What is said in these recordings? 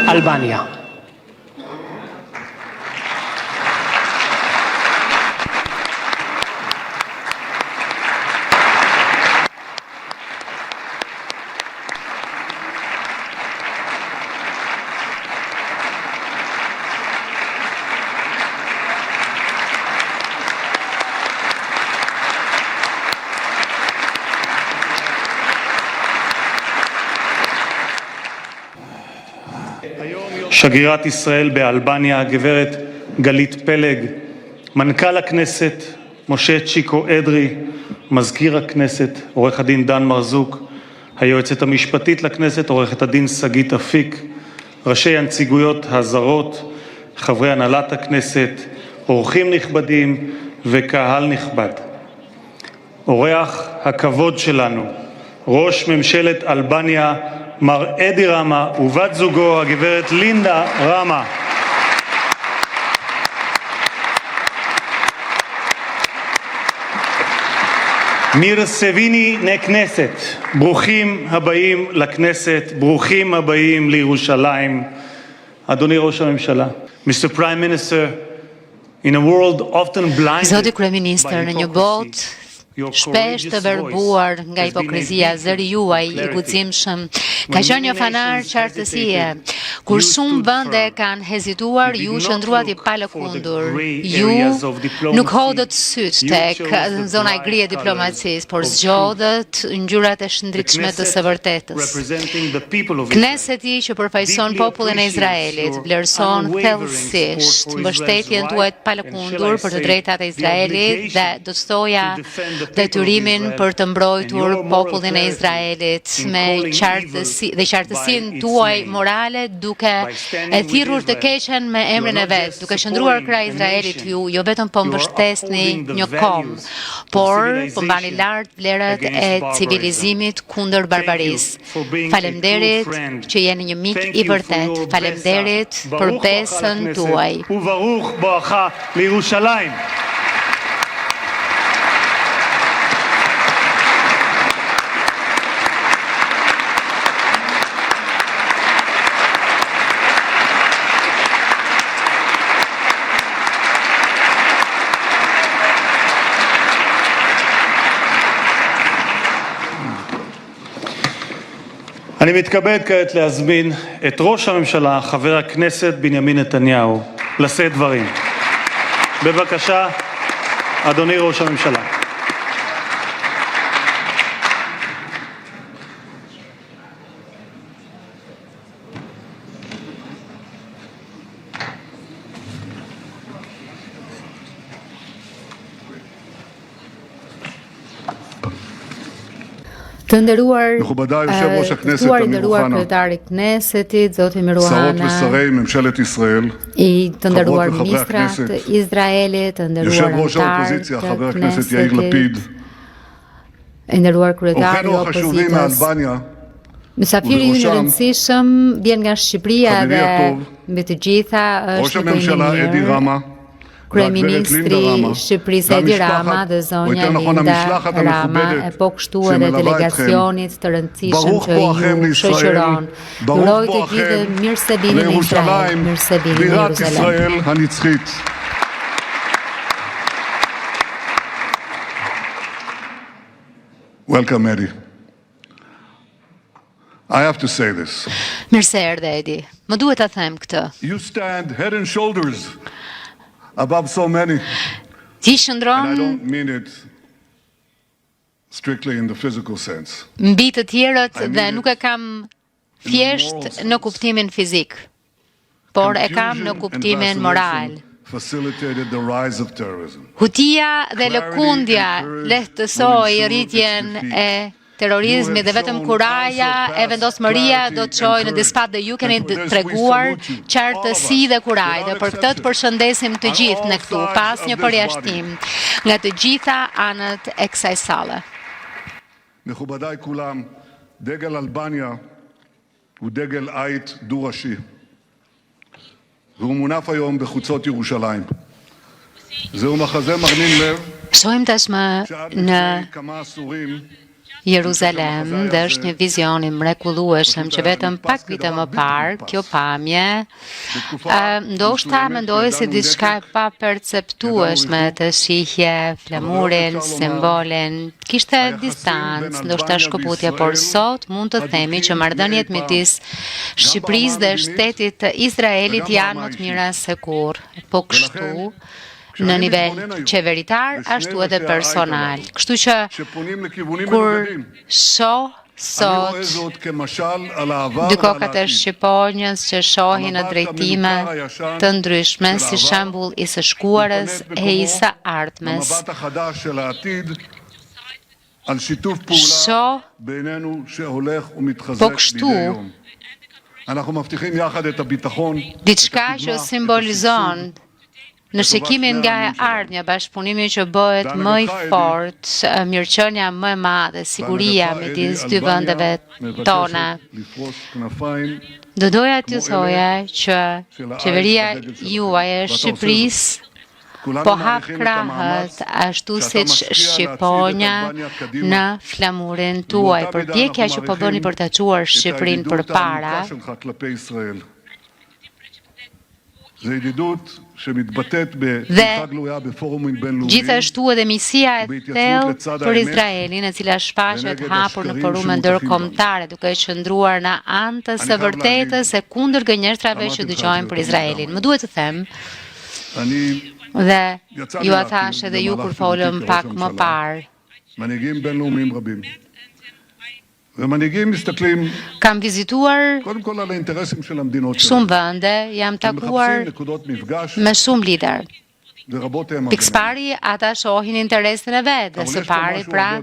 Albania. שגרירת ישראל באלבניה, הגברת גלית פלג, מנכ"ל הכנסת, משה צ'יקו אדרי, מזכיר הכנסת, עורך הדין דן מרזוק, היועצת המשפטית לכנסת, עורכת הדין שגית אפיק, ראשי הנציגויות הזרות, חברי הנהלת הכנסת, אורחים נכבדים וקהל נכבד. אורח הכבוד שלנו, ראש ממשלת אלבניה, מר אדי רמה ובת זוגו הגברת לינדה רמה. מירסביני נכנסת, ברוכים הבאים לכנסת, ברוכים הבאים לירושלים. אדוני ראש הממשלה, Mr. Prime Minister, in a world often blinded Zoti Kryeministër, në një botë shpesh të verbuar nga hipokrizia, zëri juaj i guximshëm ka qenë një fanar qartësie. Kur shumë vende kanë hezituar, ju qëndruat i palëkundur. Ju nuk hodhët syt tek zona e gri e diplomacisë, por zgjodhët ngjyrat e shëndritshme të së vërtetës. Kneseti që përfaqëson popullin e Izraelit vlerëson thellësisht mbështetjen tuaj të palëkundur për të drejtat e Izraelit dhe do të thoja detyrimin për të mbrojtur popullin e Izraelit me qartësinë tuaj morale, duke e thirrur të keqen me emrin e vet, duke qëndruar krah Izraelit ju jo vetëm po mbështesni një kom, por po mbani lart vlerat e civilizimit kundër barbarisë. Faleminderit që jeni një mik i vërtet. Faleminderit për besën tuaj. Uvaruch boacha liYerushalayim. אני מתכבד כעת להזמין את ראש הממשלה, חבר הכנסת בנימין נתניהו, לשאת דברים. בבקשה, אדוני ראש הממשלה. Të nderuar kryetari i Knesetit, zoti Miruana, i të nderuar ministrat të Izraelit, të nderuar anëtarë të Knesetit, i nderuar kryetari i opozitës. Mysafiri ju i rëndësishëm vjen nga Shqipëria dhe mbi të gjitha është një mirë. Kryeministri Shqipërisë Edi Rama dhe zonja Linda Rama e po kështu edhe delegacionit të rëndësishëm që ju shoqëron. Uroj të gjithë mirësevinin në Izrael, mirësevinin në Jeruzalem. Welcome, Eddie. I have to say this. Mirë se erdhe, Edi. Më duhet ta them këtë. You stand head and shoulders above so many. Ti And I shëndron don't mean it strictly in the physical sense. mbi të tjerët dhe nuk e kam thjesht në kuptimin fizik, por e kam në kuptimin moral. Facilitated the rise of terrorism. Hutia dhe lëkundja lehtësoi rritjen e terrorizmi dhe vetëm kuraja e vendosmëria do të çojë në dispat dhe ju keni treguar qartësi dhe kuraj dhe për këtë të përshëndesim të gjithë në këtu pas një përjashtim nga të gjitha anët e kësaj salle. מכובדיי כולם, דגל אלבניה הוא דגל עית דו-ראשי. והוא מונף היום בחוצות ירושלים. זהו מחזה מרנין לב Shohim tashmë në Jeruzalem dhe është një vizion I mrekullueshëm që vetëm pak vite më parë kjo pamje ndoshta mendoj se diçka e paperceptueshme të shihje flamurin, simbolin, kishte distancë, ndoshta shkëputje, por sot mund të themi që marrëdhëniet midis Shqipërisë dhe shtetit të Izraelit janë më të mira se kurrë. Po kështu në nivel qeveritar, ashtu edhe personal. Kështu që kur shoh sot dy kokat e Shqiponjës që shohin në drejtime të ndryshme si shembull I së shkuarës e I së ardhmes, shoh po kështu diçka që simbolizon në shikimin nga e ardhmja, bashkëpunimi që bëhet më I fortë, mirëqenia më e madhe, siguria midis dy vendeve tona. Do doja t'ju thoja që qeveria juaj e Shqipërisë po hap krahët ashtu siç Shqiponja në flamurin tuaj. Përpjekja që po bëni për ta çuar Shqipërinë përpara dhe gjithashtu edhe misia e thellë për Izraelin, e cila shfaqet hapur në forume ndërkombëtare, duke qëndruar në anë të së vërtetës e kundër gënjeshtrave që dëgjojmë për Izraelin. Më duhet të them, dhe ju a thash edhe ju kur folëm pak më parë, kam vizituar shumë vende, jam takuar me shumë lider. Pikëpari ata shohin interesin e vetë, dhe së pari pra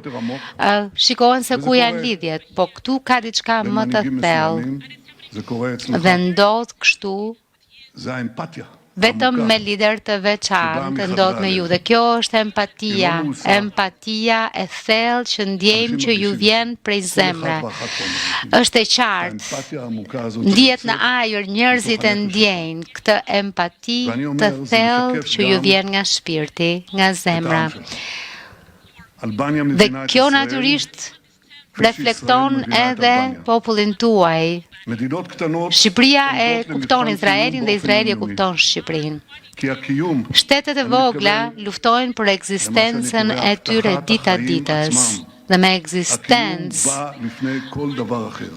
shikohen se ku janë lidhjet, po këtu ka diçka më të thellë dhe ndodh kështu vetëm me lider të veçantë ndodh me ju, dhe kjo është empatia e thellë që ndjejmë që ju vjen prej zemre. Është e qartë, ndjet në ajër, njerëzit e ndjejnë këtë empati të thellë që ju vjen nga shpirti, nga zemra. Dhe kjo natyrisht reflekton edhe popullin tuaj. Shqipëria e kupton Izraelin dhe Izraeli e kupton Shqipërinë. Shtetet e vogla luftojnë për ekzistencën e tyre dita ditës. Dhe me ekzistencë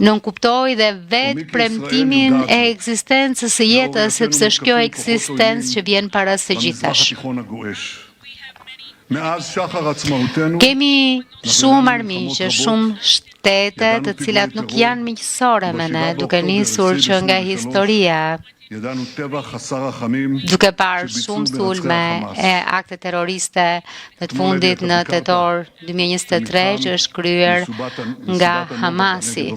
nuk kuptoj dhe vetë premtimin e ekzistencës së jetës, sepse është kjo ekzistencë që vjen para së gjithash. Kemi shumë armiqe, shumë shtete të cilat nuk janë miqësore me ne, duke nisur që nga historia, duke parë shumë sulme e akte terroriste dhe të fundit në tetor 2023 që është kryer nga Hamasi.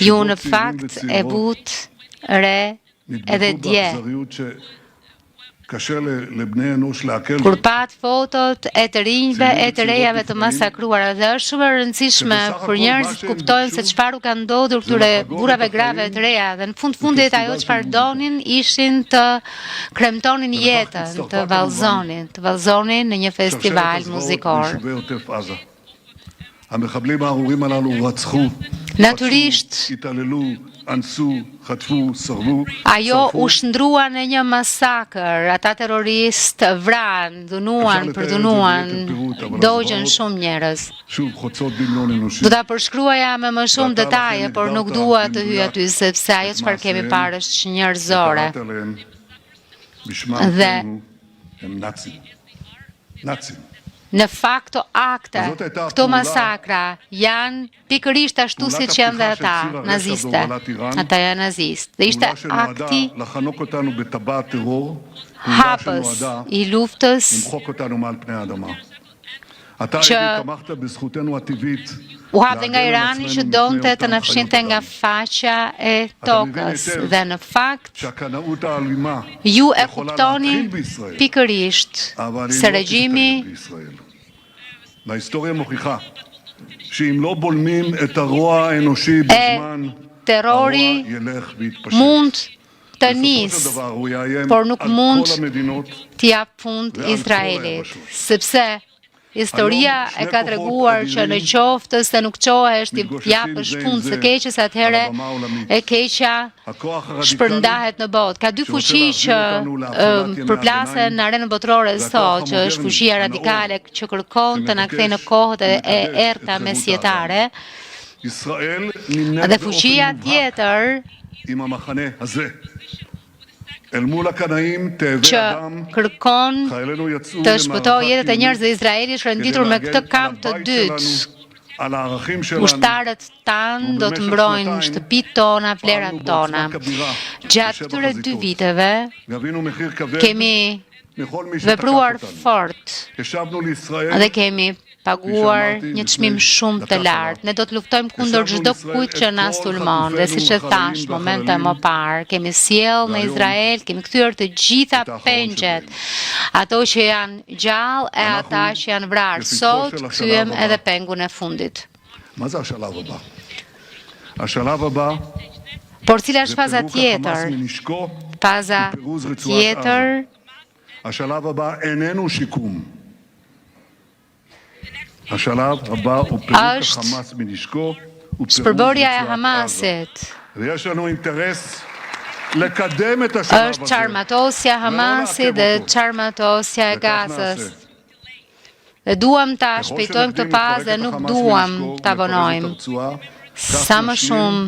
Ju në fakt e but re edhe dje, kur pat fotot e të rinjve e të rejave të masakruara, dhe është shumë e rëndësishme për njerëzit kuptojnë se çfarë ka ndodhur këtyre burrave grave të reja, dhe në fundit ajo çfarë donin ishin të kremtonin jetën, të vallëzonin në një festival muzikor. Natyrisht, ajo u shndrua në një masakër, ata terroristë vranë, përdunuan, dogjën shumë njerëz. Do ta përshkruaja me më shumë detaje, por nuk dua të hyj aty sepse ajo çfarë kemi parë është njerëzore. Dhe në fakt, këto masakra janë pikërisht ashtu si që janë dhe ata, naziste. Ata janë nazist. Dhe ishte akti hapës I luftës që u hapë nga Irani që donte të na fshinte nga faqja e tokës. Dhe në fakt, ju e kuptoni pikërisht se regjimi terrori mund të nisë, por nuk mund t'i jap fund Izraelit, sepse historia e ka treguar që në qoftë se nuk qohesh t'i japësh fund së keqes, atëherë e keqja shpërndahet në botë. Ka dy fuqi që përplasen në arenën botërore sot, që është fuqia radikale që kërkon të na kthejë në kohët e errta mesjetare, dhe fuqia tjetër që kërkon të shpëtojë jetët e njerëzve Izraeli, është renditur me këtë kamp të dytë. Ushtarët tanë do të mbrojnë shtëpitë tona, vlerat tona. Gjatë këtyre 2 viteve kemi vepruar fort dhe kemi paguar një çmim shumë të lartë. Ne do të luftojmë kundër çdo kujt që na sulmon, dhe siç e thash momente më parë, kemi sjell në Izrael, kemi kthyer të gjitha pengjet, ato që janë gjallë e ata që janë vrarë. Sot kthyem edhe pengun e fundit. Por cila është faza tjetër? Faza tjetër është shpërbërja e Hamasit, është çarmatosja e Hamasit dhe çarmatosja e Gazës. Dhe duam ta shpejtojmë këtë fazë dhe nuk duam ta vonojmë sa më shumë.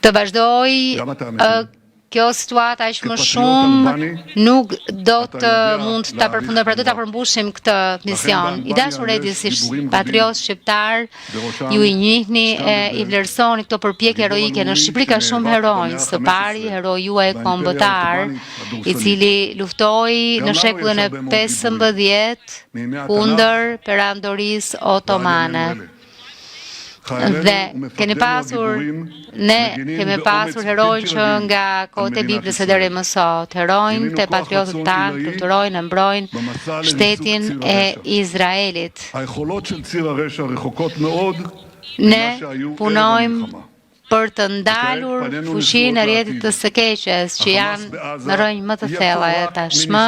Të vazhdoj kjo situata aq më shumë, nuk do të mund ta përfundoj, pra do ta përmbushim këtë mision. I dashur Edi, si patriot shqiptar, ju i njihni e i vlerësoni këto përpjekje heroike. Në Shqipëri ka shumë heronj. Së pari, heroi juaj kombëtar, i cili luftoi në shekullin e 15 kundër perandorisë otomane. Dhe ne kemi pasur heronj që nga kohët e Biblës e deri më sot, heronj të patriotët tanë, kulturojnë e mbrojnë shtetin e Izraelit. Ne punojmë për të ndalur fuqinë e rrjetit të së keqes, që janë në rrënjë më të thella e tashmë.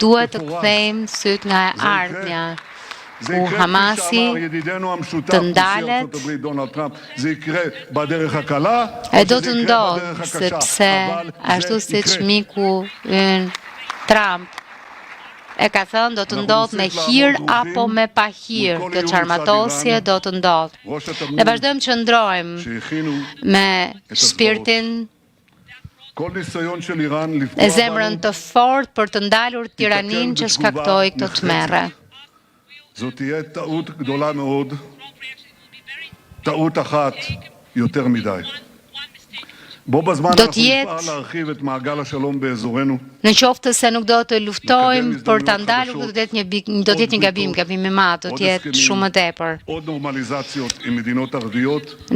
Duhet të kthejmë syt nga e ardhmja, ku Hamasi të ndalet, e do të ndodhë, sepse ashtu siç miku ynë Trump e ka thënë, do të ndodhë me hir apo me pa hir, kjo çarmatosje do të ndodhë. Ne vazhdojmë që ndrojmë me shpirtin e zemrën të fortë për të ndalur tiranin që shkaktoi këto tmerre. זאת תהיה טעות גדולה מאוד, טעות אחת יותר מדי. בו בזמן אנחנו נפעל להרחיב את מעגל השלום באזורנו. Në qoftë se nuk do të luftojmë për ta ndalur, do të jetë një gabim i madh, do të jetë shumë më tepër.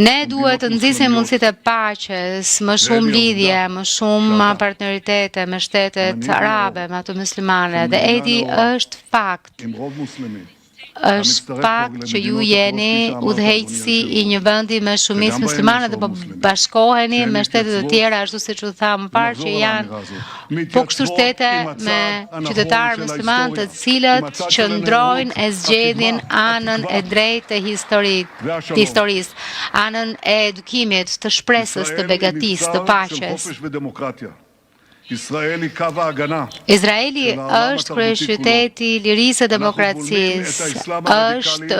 Ne duhet të nxisim mundësitë e paqes, më shumë lidhje, më shumë partneritete me shtetet arabe, me ato muslimane, dhe Edi është fakt. Është fakt që ju jeni udhëheqësi i një vendi me shumicë muslimane dhe po bashkoheni me shtete të tjera, ashtu siç u tha më parë, që janë po kështu shtete me qytetarë musliman, të cilët qëndrojnë e zgjedhin anën e drejtë të historisë, anën e edukimit, të shpresës, të begatisë, të paqes. Izraeli është kryeqyteti i lirisë e demokracisë, është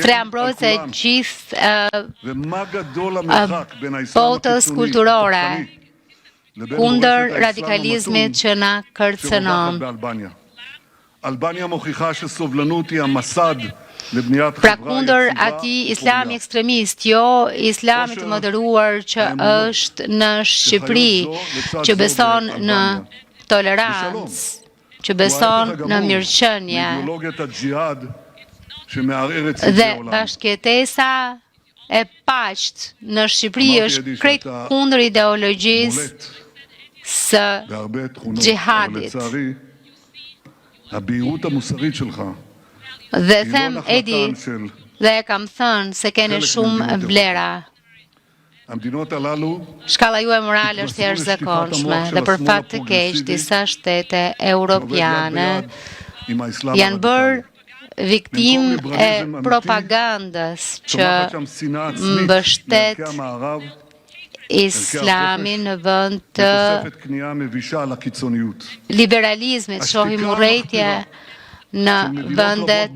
streambrojtës e gjithë botës kulturore kundër radikalizmit që na kërcënon. Pra kundër atij islami ekstremist, jo islami të moderuar që është në Shqipëri, që beson në tolerancë, që beson në mirëqenie. Dhe bashkëjetesa e paqët në Shqipëri është krejt kundër ideologjisë së xhihadit. Dhe them, Edi, dhe e kam thënë se keni shumë vlera. Shkalla juaj morale është jashtëzakonshme dhe për fat të keq disa shtete europiane janë bërë viktim e propagandës që mbështet Islamin në vend të liberalizmit, shohim urrëtie në vendet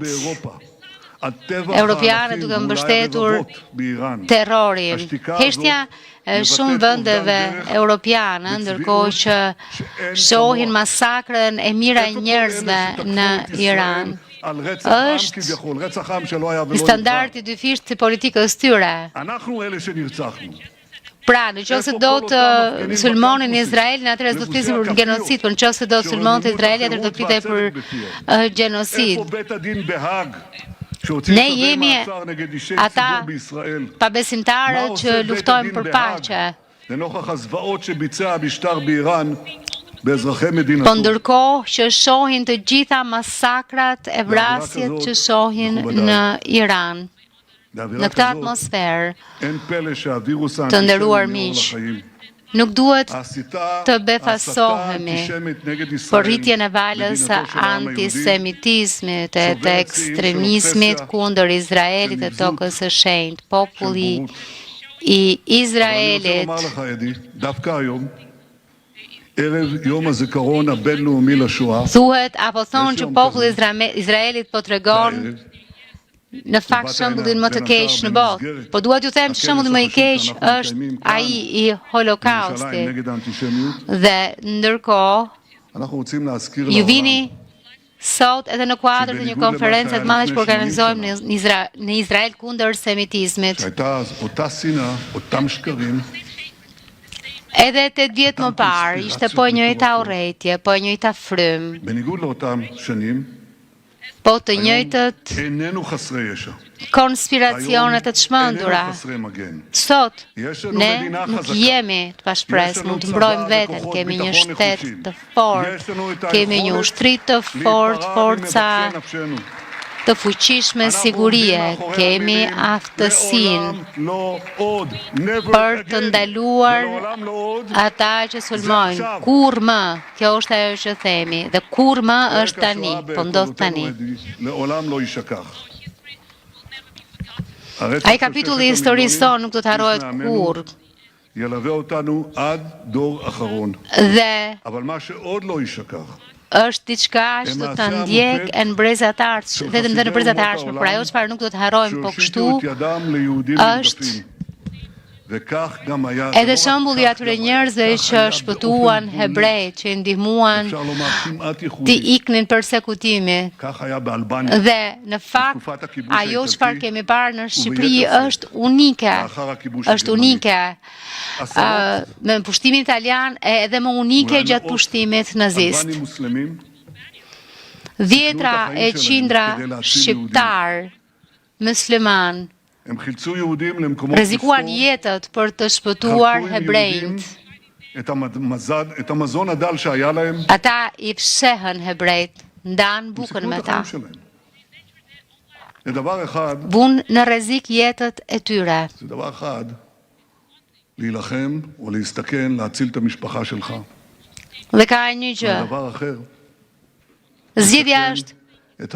Europiane duke mbështetur terrorin. Heshtja shumë vendeve europiane, ndërkohë që shohin masakrën e mira e njerëzve në Iran, është standardi dyfisht i politikës tyre. Pra, në qoftë se do të sulmonin Izraelin, atëherë do të flisim për genocid, por në qoftë se do të sulmonte Izraeli, atëherë do të flitej për genocid. Ne jemi ata pabesimtarët që luftojmë për paqe. Po ndërkohë që shohin të gjitha masakrat e vrasjet që shohin në Iran. Në këtë atmosferë, të nderuar miq, nuk duhet të befasohemi për rritjen e valës së antisemitizmit e të ekstremizmit kundër Izraelit dhe tokës së shenjtë. Populli i Izraelit thuhet apo thonë që populli i Izraelit po tregon në fakt shembullin më të keq në botë. Po dua t'ju them që shembulli më i keq është ai i Holokaustit. Dhe ndërkohë ju vini sot edhe në kuadër të një konferencë të madhe që organizojmë në Izrael kundër semitizmit. Edhe 8 vjet më parë ishte po e njëjta urrëtie, po e njëjta frymë. Po të njëjtët konspiracionet të çmendura. Sot, ne nuk jemi të pashpresë, mund të mbrojmë veten, kemi një shtet të fortë, kemi një ushtri të fortë, forca të fuqishme sigurie, kemi aftësinë për të ndaluar ata që sulmojnë. Kur më, kjo është ajo që themi, dhe kur më është tani, po ndodh tani. Ai kapitulli i historisë tonë nuk do të harrohet kurrë. Dhe është diçka që do të ndjek e në brezat ardhshme, vetëm dhe në brezat ardhshme, por ajo çfarë nuk do të harrojmë, po kështu është edhe shembulli atyre njerëzve që shpëtuan hebrejt, që ndihmuan të iknin persekutimi. Dhe në fakt, ajo çfarë kemi parë në Shqipëri është unike. Është unike. Me pushtimin italian edhe më unike gjatë pushtimit nazist. Dhjetra e qindra shqiptar musliman rrezikuan jetët për të shpëtuar hebrejt. Ata i fshehën hebrejt, ndan bukën me ta. Vun në rrezik jetët e tyre. Dhe ka një gjë. Zgjedhja është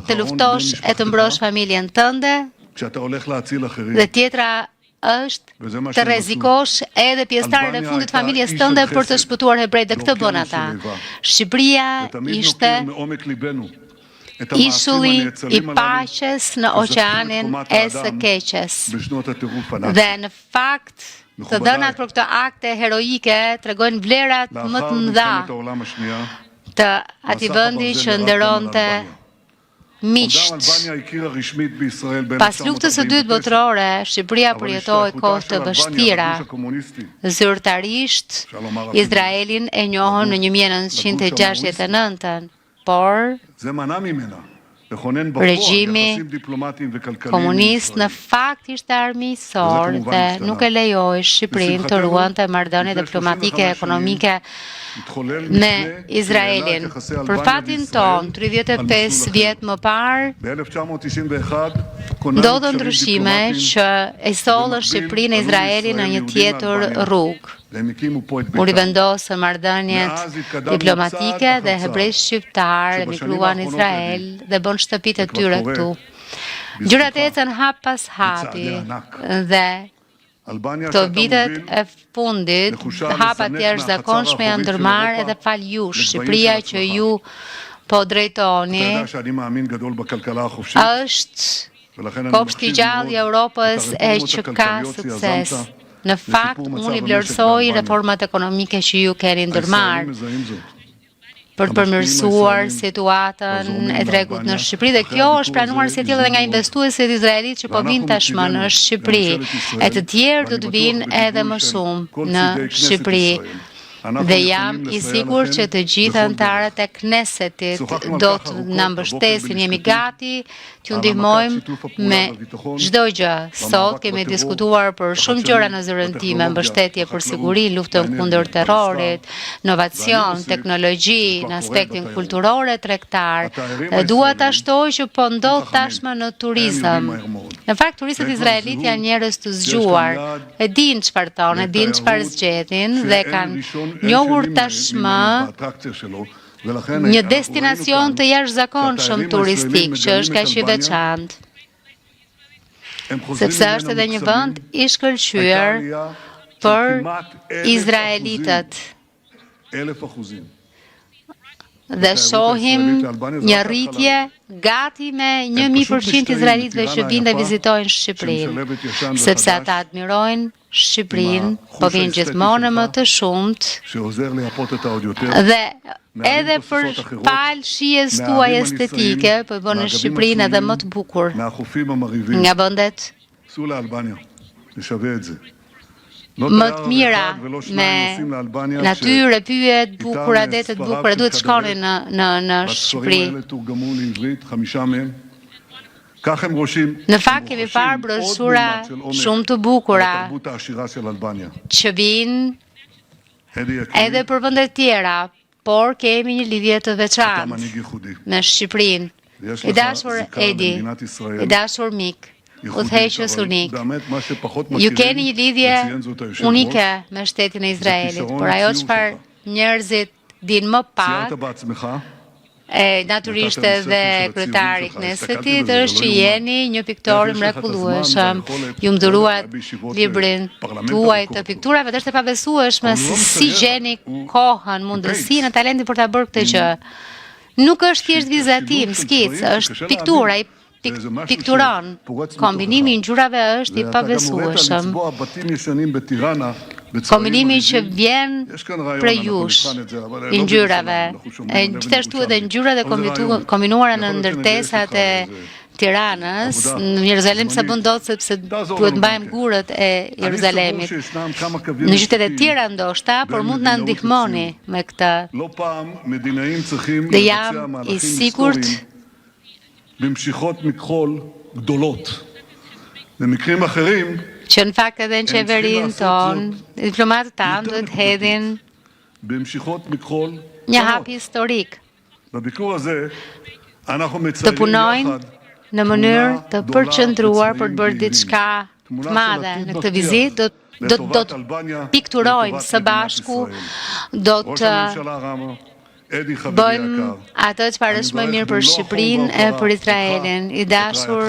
të luftosh e të mbrosh familjen tënde, dhe tjetra është të rrezikosh edhe pjesëtarën e fundit familjes tënde për të shpëtuar hebrejt, dhe këtë bën ata. Shqipëria ishte ishulli i paqes në oqeanin e së keqes. Dhe në fakt, të dhënat për këtë akte heroike tregojnë vlerat më të mëdha të atij vendi që nderonte miqt. Pas luftës së dytë botërore, Shqipëria përjetoi kohë të vështira. Zyrtarisht, Izraelin e njohën në 1969, por regjimi komunist në fakt ishte armiqësor dhe nuk e lejoi Shqipërinë të ruante marrëdhënie diplomatike e ekonomike me Izraelin. Për fatin ton, 35 vjet më parë, ndodhen ndryshime që e sollën Shqipërinë e Izraelin në një tjetër rrugë. U rivendosën marrëdhëniet diplomatike dhe hebrejt shqiptar emigruan në Izrael dhe bën shtëpitë e tyre këtu. Gjërat ecën hap pas hapi dhe këto vitet e fundit hapat të jashtëzakonshme janë ndërmarrë edhe fal jush. Shqipëria që ju po drejtoni është kopshti i gjallë i Europës e që ka sukses. Në fakt, unë i vlerësoj reformat ekonomike që ju keni ndërmarrë për të përmirësuar situatën e tregut në Shqipëri dhe kjo është planuar si tillë edhe nga investuesit izraelit që po vinë tashmë në Shqipëri. E të tjerë do të vinë edhe më shumë në Shqipëri. Dhe jam i sigurt që të gjithë anëtarët e Knesetit do të na mbështesin. Jemi gati t'ju ndihmojmë me çdo gjë. Sot kemi diskutuar për shumë gjëra në zyrën time, mbështetje për siguri, luftën kundër terrorit, inovacion, teknologji, në aspektin kulturor e tregtar. Dhe dua ta shtoj që po ndodh tashmë në turizëm. Në fakt, turistët izraelit janë njerëz të zgjuar, e dinë çfarë thonë, e dinë çfarë zgjedhin dhe kanë njohur tashmë një destinacion të jashtëzakonshëm turistik që është kaq i veçantë. Sepse është edhe një vend i shkëlqyer për izraelitët. Dhe shohim një rritje gati me 1.000% izraelitëve që vinë dhe vizitojnë Shqipërinë, sepse ata admirojnë Shqipërinë, po vinë gjithmonë më të shumt dhe edhe për palë shijes tuaj estetike, po bënë Shqipërinë edhe më të bukur nga vendet më të mira, me natyrë, pyjet bukura, detet bukura, duhet të shkoni në Shqipëri. Në fakt kemi parë broshura shumë të bukura që vinë edhe për vendet tjera, por kemi një lidhje të veçantë me Shqipërinë. I dashur Edi, i dashur mik, udhëheqës unik. Ju keni një lidhje unike me shtetin e Izraelit, por ajo çfarë njerëzit dinë më pak, natyrisht edhe kryetari i Knesetit, është që jeni një piktor i mrekullueshëm. Ju më dhuruat librin tuaj të pikturave dhe është e pabesueshme se si gjeni kohën, mundësinë, talentin për ta bërë këtë gjë. Nuk është thjesht vizatim, skicë, është piktura, pikturon. Kombinimi i ngjyrave është i pabesueshëm. Kombinimi që vjen prej jush, i ngjyrave, gjithashtu edhe ngjyrat e kombinuara në ndërtesat e Tiranës, në Jeruzalem sa bën dot sepse duhet mbajmë gurët e Jeruzalemit. Në qytetet e tjera ndoshta, por mund na ndihmoni me këtë. Dhe jam i sigurt që në fakt edhe në qeverinë tonë, diplomatët tanë duhet hedhin një hap historik. Të punojnë në mënyrë të përqendruar për të bërë diçka të madhe. Në këtë vizitë do të pikturojnë së bashku, do të bëjmë atë çfarë është më mirë për Shqipërinë e për Izraelin. I dashur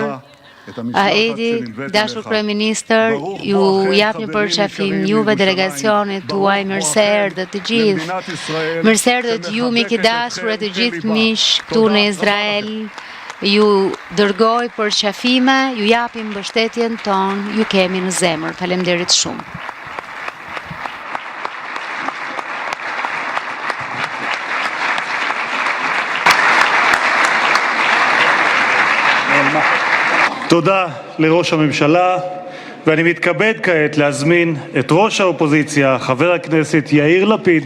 Edi, dashur kryeministër, ju jap një përqafim juve, delegacionit tuaj, mirëse erdhët të gjithë. Mirëse erdhët ju, mik i dashur, e të gjithë miq këtu në Izrael. Ju dërgoj përqafime, ju japim mbështetjen tonë, ju kemi në zemër. Faleminderit shumë. תודה לראש הממשלה, ואני מתכבד כעת להזמין את ראש האופוזיציה, חבר הכנסת יאיר לפיד,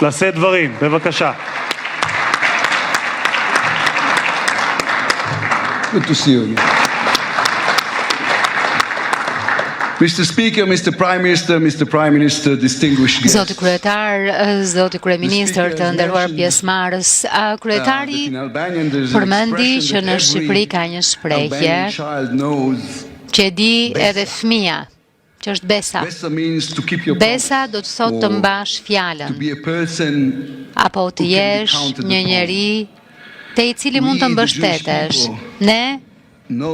לשאת דברים. בבקשה. Good to see you again. Mr. Speaker, Mr. Prime Minister, distinguished guests. Zoti kryetar, zoti kryeministër, të nderuar pjesëmarrës, kryetari përmendi që në Shqipëri ka një shprehje që di edhe fëmia, që është besa. Besa do të thotë të mbash fjalën, apo të jesh një njeri te i cili mund të mbështetesh. Ne,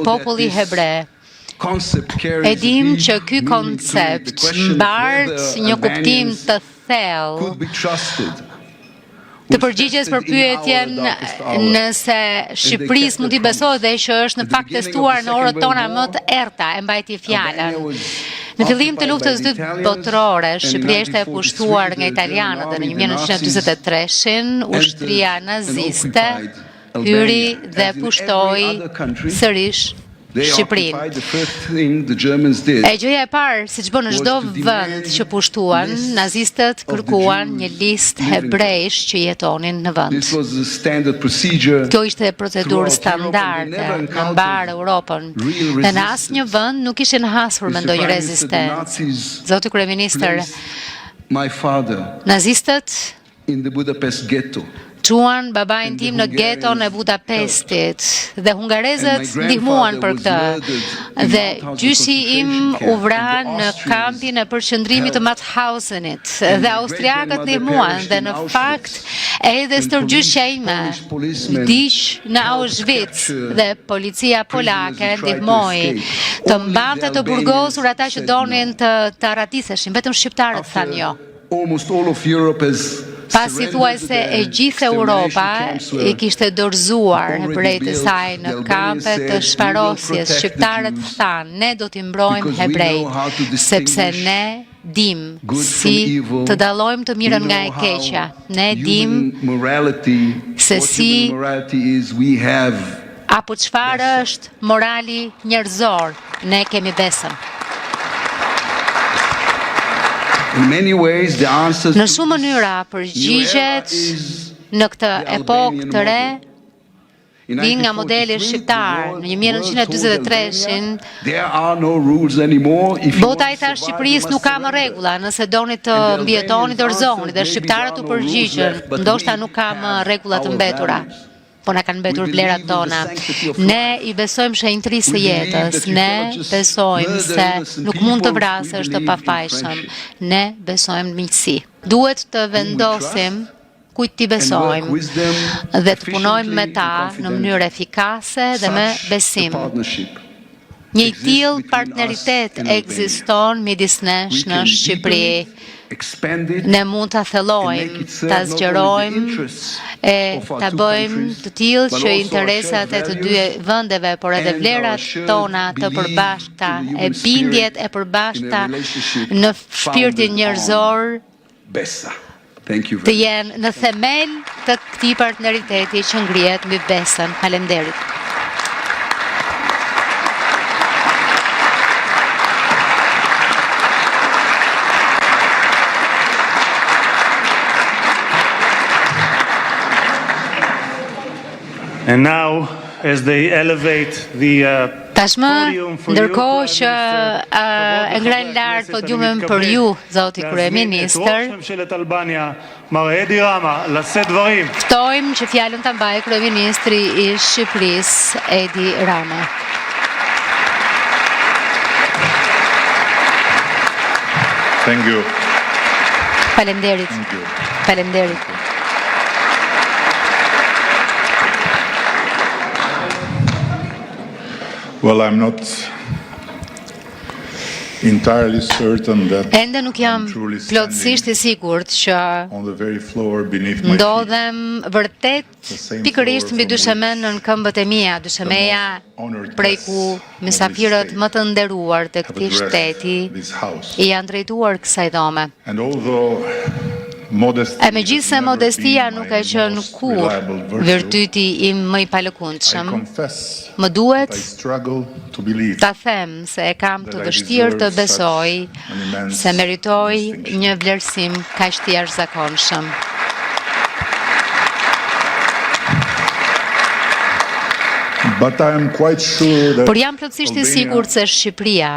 populli hebre, e dim që ky koncept mbart një kuptim të thellë të përgjigjes për pyetjen nëse Shqipërisë mund t'i besohet dhe që është në fakt testuar në orët tona më të errta e mbajti fjalën. Në fillim të luftës së dytë botërore, Shqipëria ishte e pushtuar nga italianët dhe në 1943-shin ushtria naziste hyri dhe pushtoi sërish Shqipërinë. E gjëja e parë, siç bën në çdo vend që pushtuan, nazistët kërkuan një listë hebrejsh që jetonin në vend. Kjo ishte procedurë standarde në mbar Europën dhe në asnjë vend nuk ishin hasur me ndonjë rezistencë. Zoti kryeministër, nazistët çuan babain tim në geton e Budapestit dhe hungarezët ndihmuan për këtë. Dhe gjyshi im u vra në kampin e përqendrimit të Mauthausenit dhe austriakët ndihmuan dhe në fakt edhe stërgjyshja ime vdiq në Auschwitz dhe policia polake ndihmoi të mbante të burgosur ata që donin të radiseshin, vetëm shqiptarët thanë jo. Pasi thuajse e gjithë Europa i kishte dorëzuar hebrejt e saj në kampe të shfarosjes, shqiptarët thanë, ne do t'i mbrojmë hebrejt, sepse ne dim si të dallojmë të mirën nga e keqja. Ne dim se si apo çfarë është morali njerëzor. Ne kemi besën. Në shumë mënyra përgjigjet në këtë epokë të re vijnë nga modeli shqiptar. Në 1943-shin bota i tha Shqipërisë nuk ka më rregulla, nëse doni të mbijetoni dorëzoni dhe shqiptarët u përgjigjën, ndoshta nuk ka më rregulla të mbetura. Po na kanë mbetur vlerat tona. Ne i besojmë shenjtërisë së jetës, ne besojmë se nuk mund të vrasësh të pafajshëm, ne besojmë miqësi. Duhet të vendosim kujt t'i besojmë dhe të punojmë me ta në mënyrë efikase dhe me besim. Një tillë partneritet ekziston midis nesh në Shqipëri. Ne mund ta thellojmë, ta zgjerojmë e ta bëjmë të tillë që interesat e të dy vendeve, por edhe vlerat tona të përbashkëta, e bindjet e përbashkëta në shpirtin njerëzor të jenë në themel të këtij partneriteti që ngrihet mbi besën. Faleminderit. And now, as they elevate the Tashmë, ndërkohë që e ngren lart podiumin për ju, zoti kryeministër, ftojmë që fjalën ta mbajë kryeministri i Shqipërisë, Edi Rama. Thank you. Faleminderit. Faleminderit. Well, I'm not entirely certain that Ende nuk jam plotësisht i sigurt që on the very floor beneath my feet. ndodhem vërtet pikërisht mbi dyshemen në këmbët e mia, dyshemeja prej ku mysafirët më të nderuar të këtij shteti i janë drejtuar kësaj dhome. And although E megjithse modestia nuk e qenë kur virtyti im më i palëkundshëm, më duhet ta them se e kam të vështirë të besoj se meritoj një vlerësim kaq të jashtëzakonshëm. Por jam plotësisht i sigurt se Shqipëria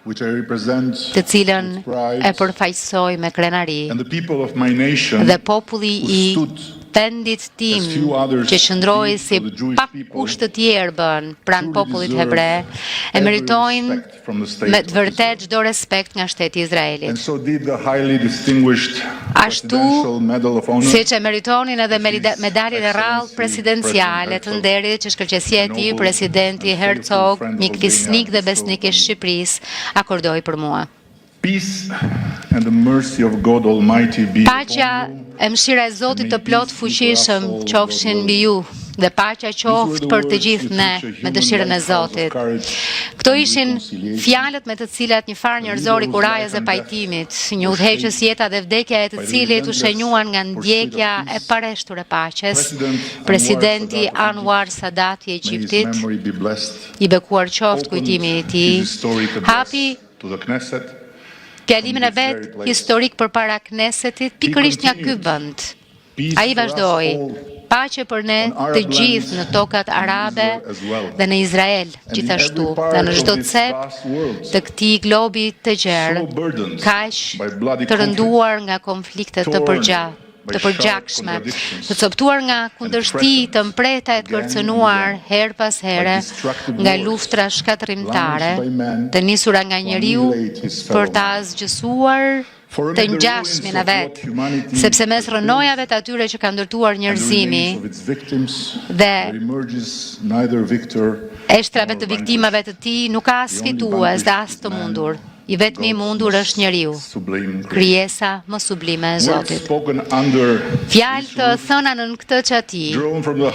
which I represent të cilën with pride, e përfaqësoj me krenari, and the people of my nation dhe populli who i stood vendit tim as few others që qëndroi did si for the Jewish pak people, kusht të tjerë bën pranë truly popullit deserve hebre, e every meritojnë respect from the state me of të vërtet Israel. çdo respekt nga shteti i And Izraelit. so did the highly distinguished Ashtu, Presidential Medal of Honor, siç e meritonin edhe His medaljen e rrallë Excellency presidenciale të President nderit që shkëlqësia e tij, Noble presidenti and faithful Herzog, friend of mik fisnik dhe Albania, besnik i so- Shqipërisë, akordoi për mua. Peace and the mercy of God Almighty be Paqja upon you. e mëshira e Zotit të plot fuqishëm qofshin mbi ju, dhe paqja qoftë për të gjithë ne me dëshirën e Zotit. Këto ishin fjalët me të cilat një far njerëzor i kurajës dhe pajtimit, një udhëheqës jeta dhe vdekja e të cilit u shenjuan nga ndjekja e pareshtur e paqes, presidenti Anwar Sadat i May his Egjiptit, memory be blessed. i bekuar qoftë kujtimi i tij, His historic address hapi to the Knesset. fjalimin e vet historik përpara Knesetit pikërisht nga ky vend. Ai vazhdoi: paqe për ne të gjithë në tokat arabe dhe në Izrael gjithashtu, dhe në çdo cep të këtij globi të gjerë, kaq të rënduar nga konfliktet të përgjakshme, të coptuar nga kundërshti të mpreta e të kërcënuar her pas here nga luftra shkatërrimtare, të nisura nga njeriu për ta zgjësuar të ngjashmin e vet, sepse mes rënojave të atyre që ka ndërtuar njerëzimi dhe eshtrave të viktimave të tij nuk ka as fitues dhe as të mundur. I vetmi i mundur është njeriu, krijesa më sublime e Zotit. Fjalë të thëna nën këtë çati,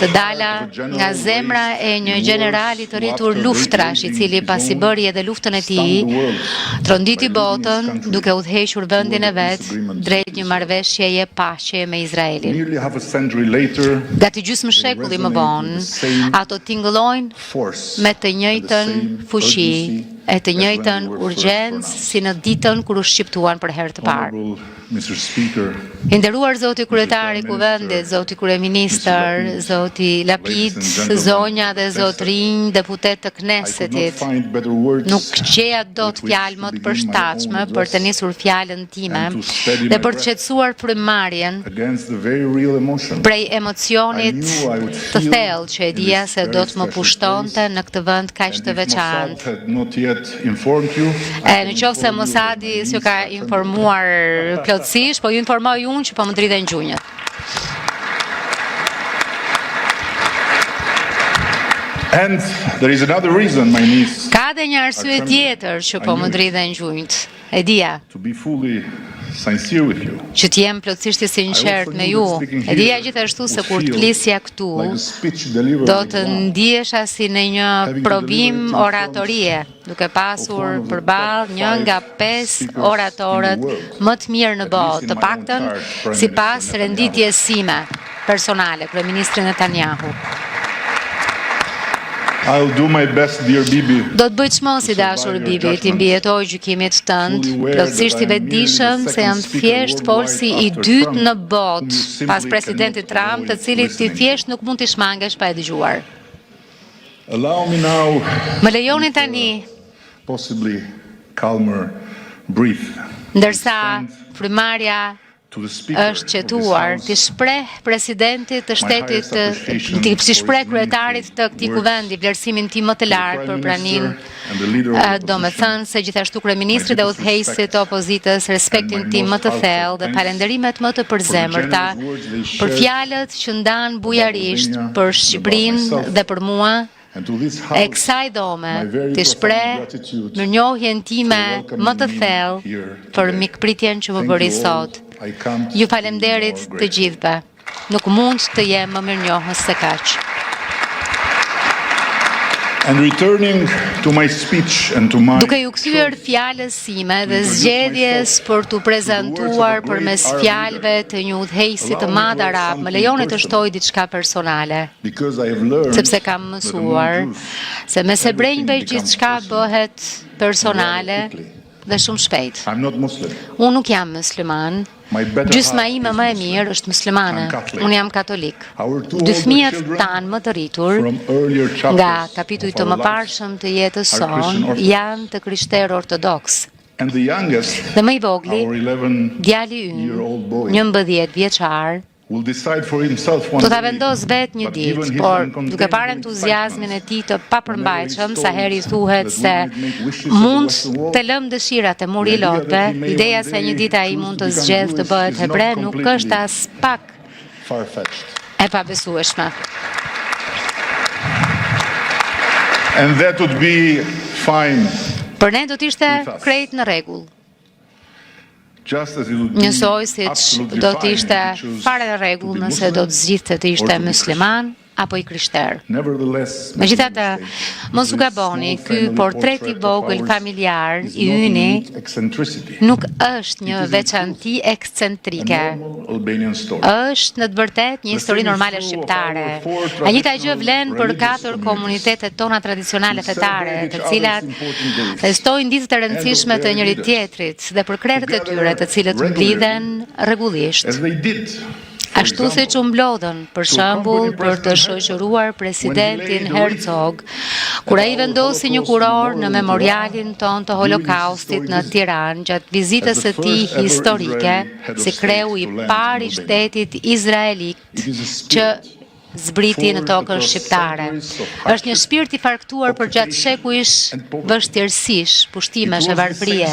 të dala nga zemra e një gjenerali të rritur luftrash, i cili pasi bëri edhe luftën e tij, tronditi botën duke udhëhequr vendin e vet drejt një marrëveshjeje paqe me Izraelin. Gati gjysmë shekulli më vonë, ato tingëllojnë me të njëjtën fuqi e të njëjtën urgjencë si në ditën kur u shqiptuan për herë të parë. I nderuar Zoti Kryetar i Kuvendit, Zoti Kryeministër, Zoti Lapid, zonja dhe zotrinj deputet të Knesetit, nuk gjeja dot fjalë më të përshtatshme për të nisur fjalën time dhe për të qetësuar frymëmarrjen prej emocionit të thellë që e dija se do të më pushtonte në këtë vend kaq të veçantë. Në qoftë se Mosadi s'ju ka informuar plotësisht, po ju informoj unë që po më dridhen gjunjët. And there is another reason, my niece, Ka dhe një arsye tjetër që po më dridhen gjunjët. E dija to be fully sincere with you. që t'jem plotësisht i sinqert me ju. E dija gjithashtu se kur të flisja këtu, do të ndihesha si në një provim oratorie, duke pasur përballë një nga 5 oratorët më të mirë në botë, të paktën sipas renditjes sime personale, kryeministri Netanyahu. I'll do my best, dear Bibi. Do të bëj çmos i dashur Bibi, ti mbijetoj gjykimit tënd, plotësisht i vetëdijshëm se jam thjesht folsi i dytë në botë pas presidentit Trump, të cilit ti thjesht nuk mund t'i shmangesh pa e dëgjuar. Allow me now, Më lejoni tani, possibly calmer breath, ndërsa frymarrja to the speaker është qetuar, t'i shpreh presidentit të shtetit, t'i shpreh kryetarit të këtij kuvendi vlerësimin tim më të lartë për praninë, do me thënë se gjithashtu kryeministri dhe udhëheqësit të opozitës respektin tim më të thellë dhe falënderimet më të përzemërta për fjalët që ndan bujarisht për Shqipërinë dhe për mua. E kësaj dome t'i shpreh mirënjohjen time më të thellë për mikpritjen që më bëri sot. Ju falemnderit të gjithëve. Nuk mund të jem më mirënjohës se kaq. And returning to my speech and to my Duke ju kthyer fjalës sime dhe zgjedhjes për t'u prezantuar përmes fjalëve të një udhëheqësi të madh arab, më lejoni të shtoj diçka personale, because I have learned sepse kam mësuar se mes hebrejve gjithçka bëhet personale dhe shumë shpejt. I'm not Muslim. Unë nuk jam musliman. My better Gjysma half ime is më e Muslim. mirë është muslimane. I'm Catholic. Unë jam katolik. Our two Dy older fëmijët children tanë më të rritur from earlier chapters nga kapitujt të of our mëparshëm të jetës are Christian sonë Orthodox. janë të krishterë ortodoks. And the youngest, Dhe më i vogli, our 11 djali ynë, year-old boy, 11 vjeçar, will decide for himself one do ta day, vendos vetë një but given ditë, his por uncontainable duke parë entuziazmin e tij të papërmbajtshëm, sa herë i that thuhet we se might make wishes of the mund Western world, të lëm dëshirat e muri i the idea lotëve, that he may ideja one se një day ditë ai choose mund to të become zgjedhë të Jewish bëhet is not hebre, nuk completely është as pak far-fetched. e pabesueshme. And that would be fine, Për ne do të ishte With us. krejt në rregull. just as it would be Njësoj siç absolutely do të fine ishte if you choose fare në to rregull be nëse do të Muslim zgjidhte të or ishte to be musliman apo i krishter. Nevertheless, Megjithatë, mos u gaboni, ky portret i vogël familjar i yni nuk është një veçanti ekscentrike. Është në të vërtetë një histori normale shqiptare. E njëjta gjë vlen për 4 komunitetet tona tradicionale fetare, të cilat festojnë ditët e rëndësishme të njëri tjetrit dhe për krerët e tyre, të cilët mblidhen rregullisht. Ashtu siç u mblodhen, për shembull, për të shoqëruar presidentin Herzog, kur ai vendosi një kuror në memorialin ton të Holokaustit në Tiranë gjatë vizitës së tij historike, si kreu i parë i shtetit izraelit që zbriti në tokën shqiptare. Është një shpirt i farktuar për gjatë shekujsh vështirësish, pushtimesh e varfërie.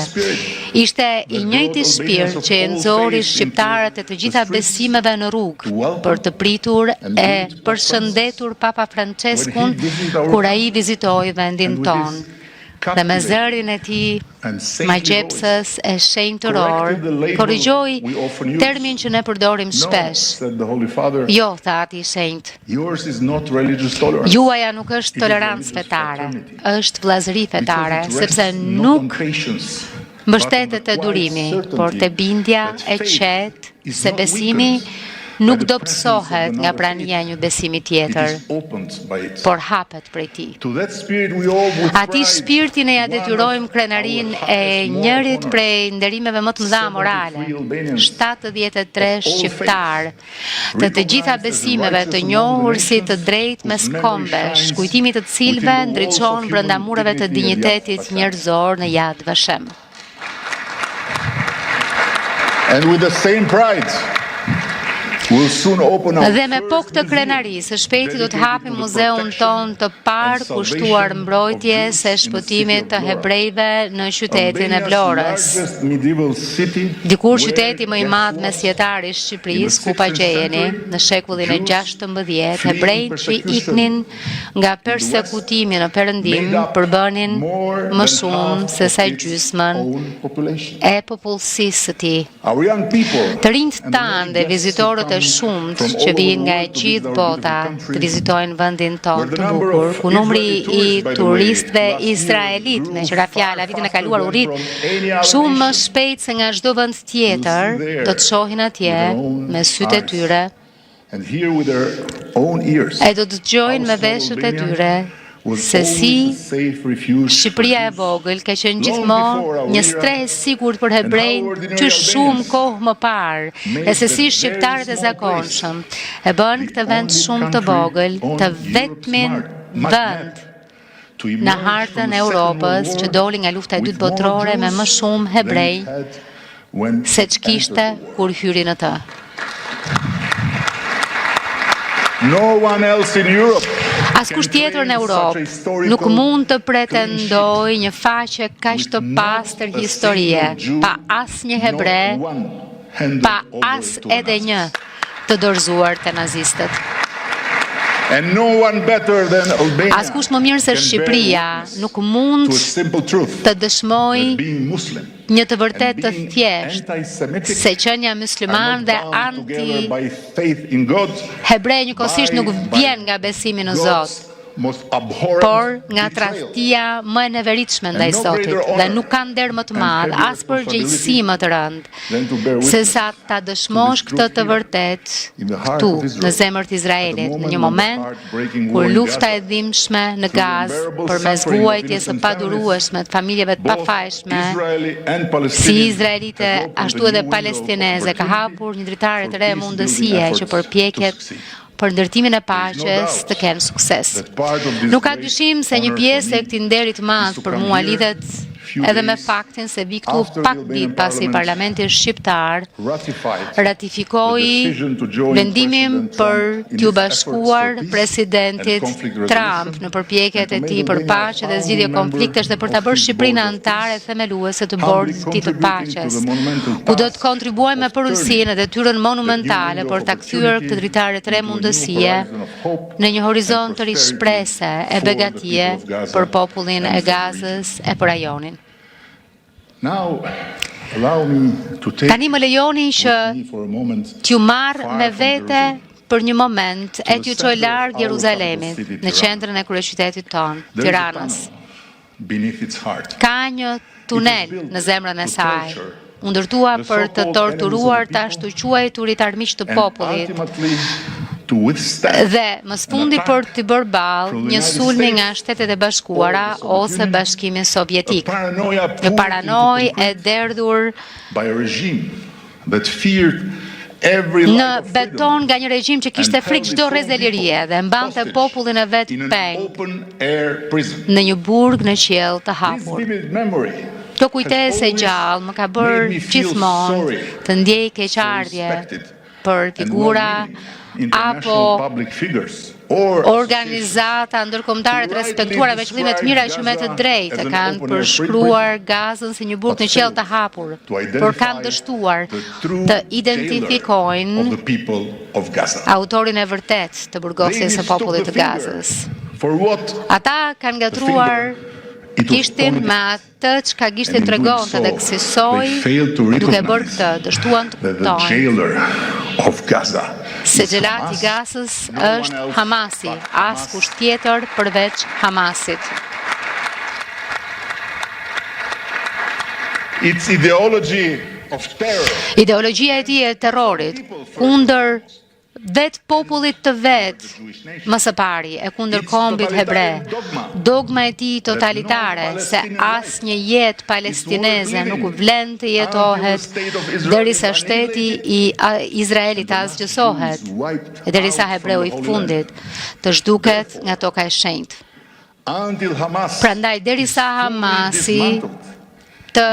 Ishte i njëjti shpirt që e nxori shqiptarët e të gjitha besimeve në rrugë për të pritur e përshëndetur Papa Franceskun kur ai vizitoi vendin ton. Dhe me zërin e tij magjepsës e shenjtëror, korrigjoi termin që ne përdorim shpesh. Jo, tha ati i shenjtë. Juaja nuk është tolerancë fetare, është vllazëri fetare, sepse nuk mbështetet te durimi, por te bindja e qetë se besimi nuk do psohet nga prania e një besimi tjetër, por hapet prej tij. Atij shpirtin e ja detyrojmë krenarin e njërit prej nderimeve më të mëdha morale, 73 shqiptar, të gjitha besimeve të njohur si të drejtë mes kombesh, kujtimi të cilëve ndriçon brenda mureve të dinjitetit njerëzor në Yad Vashem. And with the same pride, we'll soon open our Dhe me pok të krenarisë, së shpejti do të hapim muzeun ton të parë kushtuar mbrojtjes së shpëtimit të hebrejve në qytetin e Vlorës. Dikur qyteti më i madh mesjetar i Shqipërisë, ku pa gjejeni, në shekullin e 16, hebrejt që iknin nga persekutimi në Perëndim përbënin më shumë se sa gjysmën e popullsisë së tij. Të rinjt tanë dhe vizitorët e shumët që vijnë nga e gjithë bota të vizitojnë vendin tonë të bukur, ku numri i turistëve izraelit, me qëra fjala, vitin e kaluar u rrit shumë më shpejt se nga çdo vend tjetër, do të shohin atje me sytë e tyre e do të dëgjojnë me veshët e tyre se si Shqipëria e vogël ka qenë gjithmonë një stres sigurt për hebrejnë që shumë kohë më parë, e se si shqiptarët e zakonshëm e bën këtë vend shumë të vogël të vetmin vend në hartën e Europës që doli nga lufta e dytë botërore me më shumë hebrej se ç'kishte kur hyri në të. No one else in Europe Askush tjetër në Europë nuk mund të pretendojë një faqe kaq të pastër historie, pa asnjë hebre, pa as edhe një të dorëzuar te nazistët. And no one better than Albania. Askush më mirë se Shqipëria nuk mund të dëshmojë një të vërtet të thjeshtë se qenia musliman dhe anti hebrej njëkohësisht nuk vjen nga besimi në Zot, por nga tradhtia më e neveritshme ndaj Zotit, dhe nuk ka nder më të madh, as përgjegjësi më të rëndë, se sa ta dëshmosh këtë të vërtet këtu, në zemër të Izraelit, në një moment kur lufta e dhimbshme në Gazë përmes vuajtjes së padurueshme të familjeve të pafajshme, si izraelite ashtu edhe palestineze, ka hapur një dritare të re mundësie që përpjekjet për ndërtimin e paqes të kenë sukses. Nuk ka dyshim se një pjesë e këtij nderi të madh për mua lidhet edhe me faktin se vi këtu pak ditë pasi Parlamenti shqiptar ratifikoi vendimin për t'u bashkuar presidentit Trump në përpjekjet e tij për paqe dhe zgjidhje konfliktesh dhe për ta bërë Shqipërinë anëtare themeluese të bordit të paqes, ku do të kontribuojmë me përulsinë dhe detyrën monumentale për ta kthyer këtë dritare të re mundësie në një horizont të ri shprese e begatie për popullin e Gazës e për rajonin. Tani më lejoni që t'ju marr me vete për një moment e t'ju çoj larg Jeruzalemit, në qendrën e kryeqytetit tonë, Tiranës. Ka një tunel në zemrën e saj, u ndërtua për të torturuar të ashtu quajturit armiq të popullit, dhe më sfundi për të bërë ballë një sulmi nga Shtetet e Bashkuara ose Bashkimi Sovjetik, një paranojë e derdhur në beton nga një regjim që kishte frikë çdo rrezelirie dhe mbante popullin e vet peng në një burg në qiell të hapur. Kjo kujtesë e gjallë më ka bërë gjithmonë të ndjej keqardhje për figura apo organizata ndërkombëtare të respektuara me qëllime të mira që me të drejtë kanë përshkruar Gazën si një burg në qiell të hapur, por kanë dështuar të identifikojnë autorin e vërtet të burgosjes së popullit të Gazës. Ata kanë gatruar kishtin me atë çka kishte tregonte dhe kësaj duke bërë këtë, dështuan të kuptojnë se xhelati i Gazës është Hamasi, askush tjetër përveç Hamasit. Ideologjia e tij e terrorit kundër vetë popullit të vetë, më së pari, e kundër kombit hebre, dogma e tij totalitare se asnjë jetë palestineze nuk vlen të jetohet derisa shteti i Izraelit të asgjësohet, e derisa hebreu i fundit të zhduket nga toka e shenjtë. Prandaj derisa Hamasi të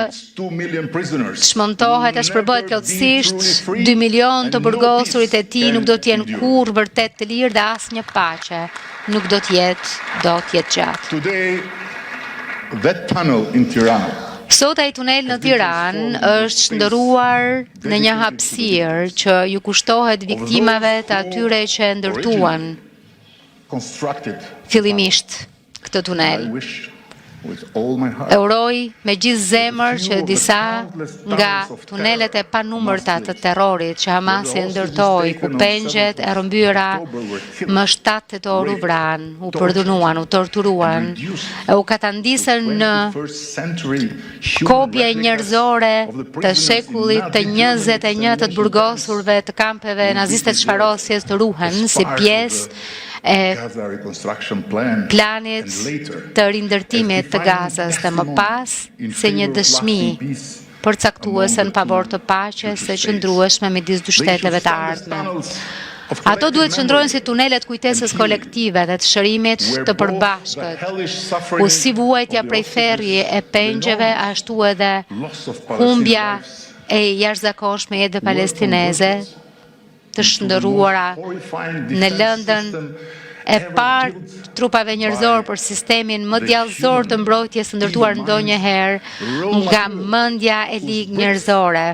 shmontohet e shpërbohet plotësisht, 2 milion të burgosurit e tij nuk do t'jenë kurrë vërtet të lirë dhe asnjë paqe nuk do t'jetë gjatë. Sot ai tunel në Tiranë është shndërruar në një hapësirë që ju kushtohet viktimave të atyre që ndërtuan fillimisht këtë tunel. Uroj me gjithë zemër që disa nga tunelet e panumërta të terrorit që Hamasi ndërtoi, ku pengjet e rrëmbyera më 7 tetor u vran, u përdhunuan, u torturuan, e u katandisën në kopje njerëzore të shekullit të 21 të burgosurve të kampeve naziste të shfarosjes të ruhen si pjesë e planit të rindërtimit të Gazës dhe më pas se një dëshmi përcaktuese në favor të paqes së qëndrueshme midis dy shteteve të ardhme. Ato duhet qëndrojnë si tunelet kujtesës kolektive dhe të shërimit të përbashkët, ku si vuajtja prej ferri e pengjeve, ashtu edhe humbja e jashtëzakonshme jetëve palestineze të shndërruara në lëndën e parë trupave njerëzor për sistemin më djallëzor të mbrojtjes së ndërtuar ndonjëherë nga mendja e ligë njerëzore.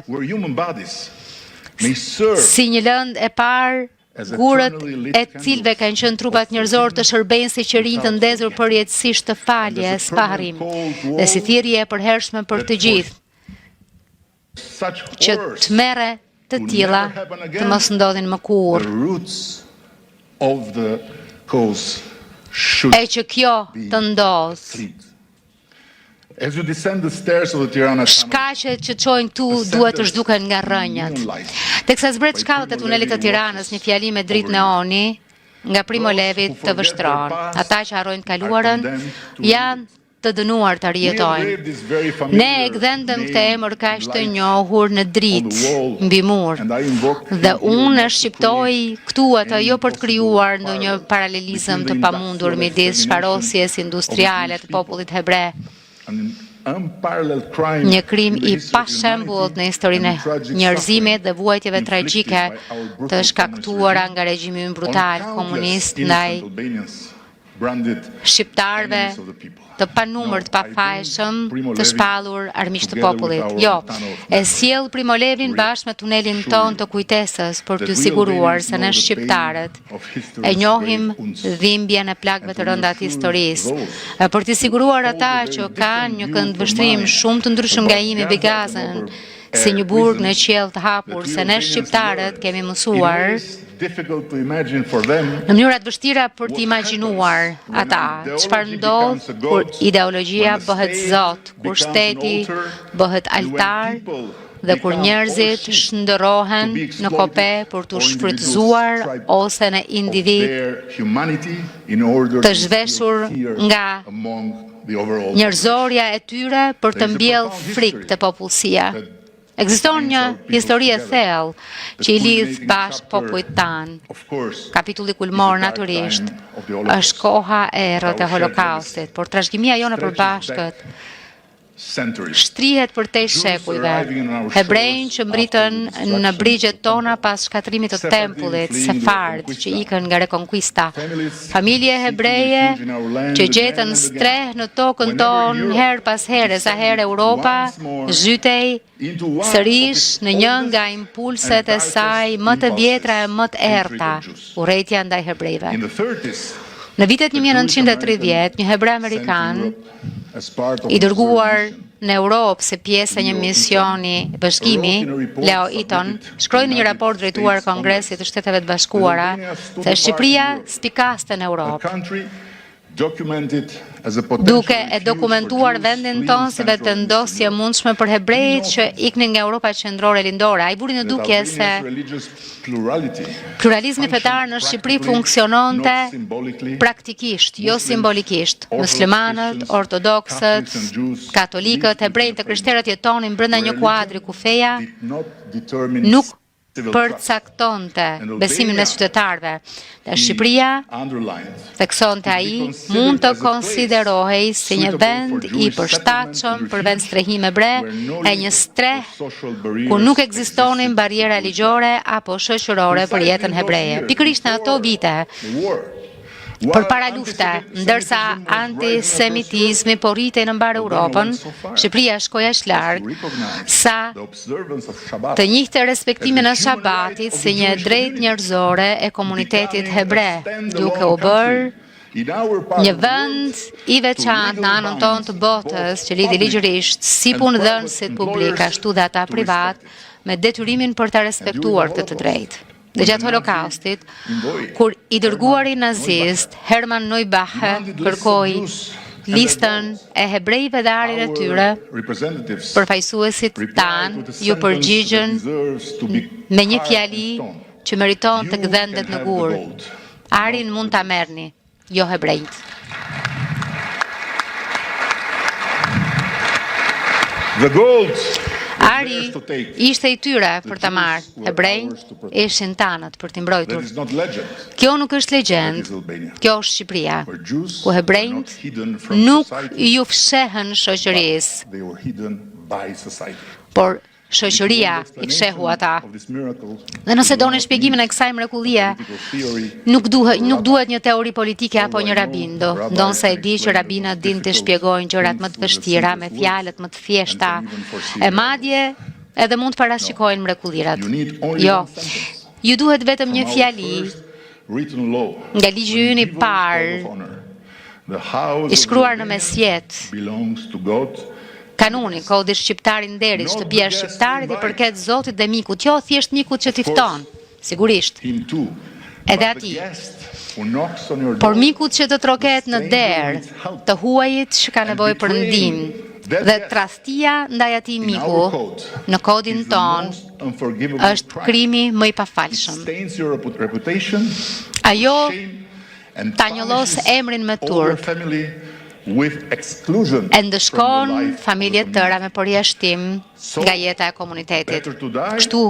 Si një lëndë e parë, gurët e cilve kanë qenë trupat njerëzor të shërbejnë si qërinj të ndezur përjetësisht të faljes, pa harrim, dhe si thirrje e përhershme për të gjithë, që tmerre të tilla të mos ndodhin më kurrë. should e që kjo të ndodhë. complete. As you descend the stairs of the Tirana tunnel, Shkaqet që çojnë këtu duhet të zhduken nga rrënjët. Teksa zbret shkallët e tunelit të Tiranës, një fjali me dritë neoni nga Primo Levi të vështron. Ata që harrojnë kaluarën janë të dënuar të rjetojnë. Ne e gdhendëm këtë emër kaq të njohur në dritë, mbi mur. Dhe unë e shqiptoj këtu atë jo për të krijuar ndonjë paralelizëm të pamundur midis shfarosjes industriale të popullit hebre. Një krim i pashembullt në historinë e njerëzimit dhe vuajtjeve tragjike të shkaktuara nga regjimi ynë brutal komunist ndaj shqiptarëve të panumër të pafajshëm të shpallur armiqtë të popullit. Jo, e sjell Primo Levin bashkë me tunelin ton të kujtesës për t'ju siguruar se ne shqiptarët e njohim dhimbjen e plagëve të rënda të historisë, për t'i siguruar ata që kanë një këndvështrim shumë të ndryshëm nga jemi Bigazën, si një burg në qiell të hapur, se ne shqiptarët kemi mësuar në mënyrat vështira për t'i imagjinuar ata, çfarë ndodh kur ideologjia bëhet zot, kur shteti bëhet altar dhe kur njerëzit shndërrohen në kope për t'u shfrytëzuar ose në individ të zhveshur nga njerëzorja e tyre për të mbjellë frikë të popullsia. Ekziston një histori e thellë që i lidh bashkë popujt tanë. Kapitulli kulmor natyrisht është koha e errët e Holokaustit, por trashëgimia jone e përbashkët shtrihet për tej shekujve. Hebrejnë që mbritën në brigjet tona pas shkatrimit të tempullit, sefard që ikën nga rekonkuista. Familje hebreje që gjetën streh në tokën tonë her pas here, sa herë Europa zhytej sërish në një nga impulset e saj më të vjetra e më të errta, urrejtja ndaj hebrejve. Në vitet 1930, një hebre amerikan i dërguar në Europë se pjesë e një misioni bashkimi, Leo Eaton, shkroi në një raport drejtuar Kongresit të Shteteve të Bashkuara se Shqipëria spikaste në Europë, duke e dokumentuar vendin tonë si vetëndosje mundshme për hebrejt që iknin nga Europa qendrore lindore. Ai buri në dukje se pluralizmi fetar në Shqipëri funksiononte praktikisht, jo simbolikisht. Muslimanët, ortodoksët, katolikët, hebrejt dhe krishterët jetonin brenda një kuadri ku feja nuk përcaktonte besimin mes qytetarëve. Dhe Shqipëria, theksonte ai, mund të konsiderohej si një vend i përshtatshëm për vend strehim hebre, e një streh ku nuk ekzistonin barriera ligjore apo shoqërore për jetën hebreje. Pikërisht në ato vite, përpara lufte, ndërsa antisemitizmi po rritej në mbar Europën, Shqipëria shkoi aq larg sa të njihte respektimin e Shabatit si një drejtë njerëzore e komunitetit hebre, duke u bërë një vend i veçantë në anën tonë të botës që lidhi ligjërisht si punëdhënësit publik ashtu dhe ata privat me detyrimin për ta respektuar këtë drejtë. Dhe gjatë Holokaustit, kur i dërguari nazist Hermann Neubache kërkoi listën e hebrejve dhe arin e tyre, përfaqësuesit tanë ju përgjigjën me një fjali që meriton të gdhendet në gur. Arin mund ta merrni, jo hebrejt. The gold Ari ishte i tyre për ta marrë, hebrejt ishin tanët për t'i mbrojtur. Kjo nuk është legjend, kjo është Shqipëria, ku hebrejt nuk ju fshehen shoqërisë, por shoqëria i fshehu ata. Dhe nëse doni shpjegimin e kësaj mrekullie, nuk duhet një teori politike apo një rabin, ndonse e di që rabinët din të shpjegojnë gjërat më të vështira me fjalët më të thjeshta, e madje edhe mund të parashikojnë mrekullirat. Jo, ju duhet vetëm një fjali nga ligji ynë i parë, i shkruar në mesjet. Kanuni, kodi shqiptar i nderit, shtëpia e shqiptarit i përket Zotit dhe mikut, jo thjesht mikut që t'i fton, sigurisht. edhe ati. Por mikut që të troket në derë, të huajit që ka nevojë për ndihmë, dhe tradhtia ndaj atij miku në kodin ton është krimi më i pafalshëm. Ajo ta njollos emrin me turp, e ndëshkon familjet tëra me përjashtim nga jeta e komunitetit. Kështu,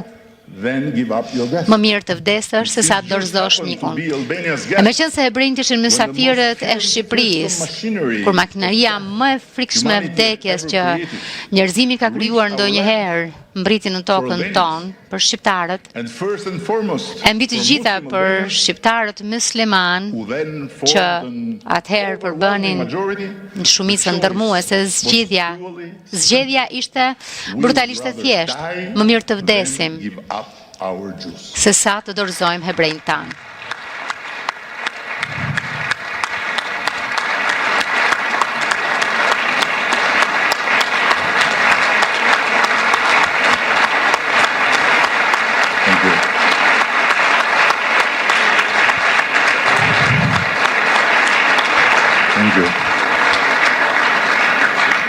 më mirë të vdesësh se sa të dorëzosh mikun. E me qenë se hebrejt ishin mysafirët e Shqipërisë, kur makinaria më e frikshme e vdekjes që njerëzimi ka krijuar ndonjëherë mbriti në tokën tonë për shqiptarët, e mbi të gjitha për shqiptarët musliman që atëherë përbënin në shumicën ndërmuese zgjedhja ishte brutalisht e thjeshtë, më mirë të vdesim se sa të dorëzojmë hebrejnë tanë.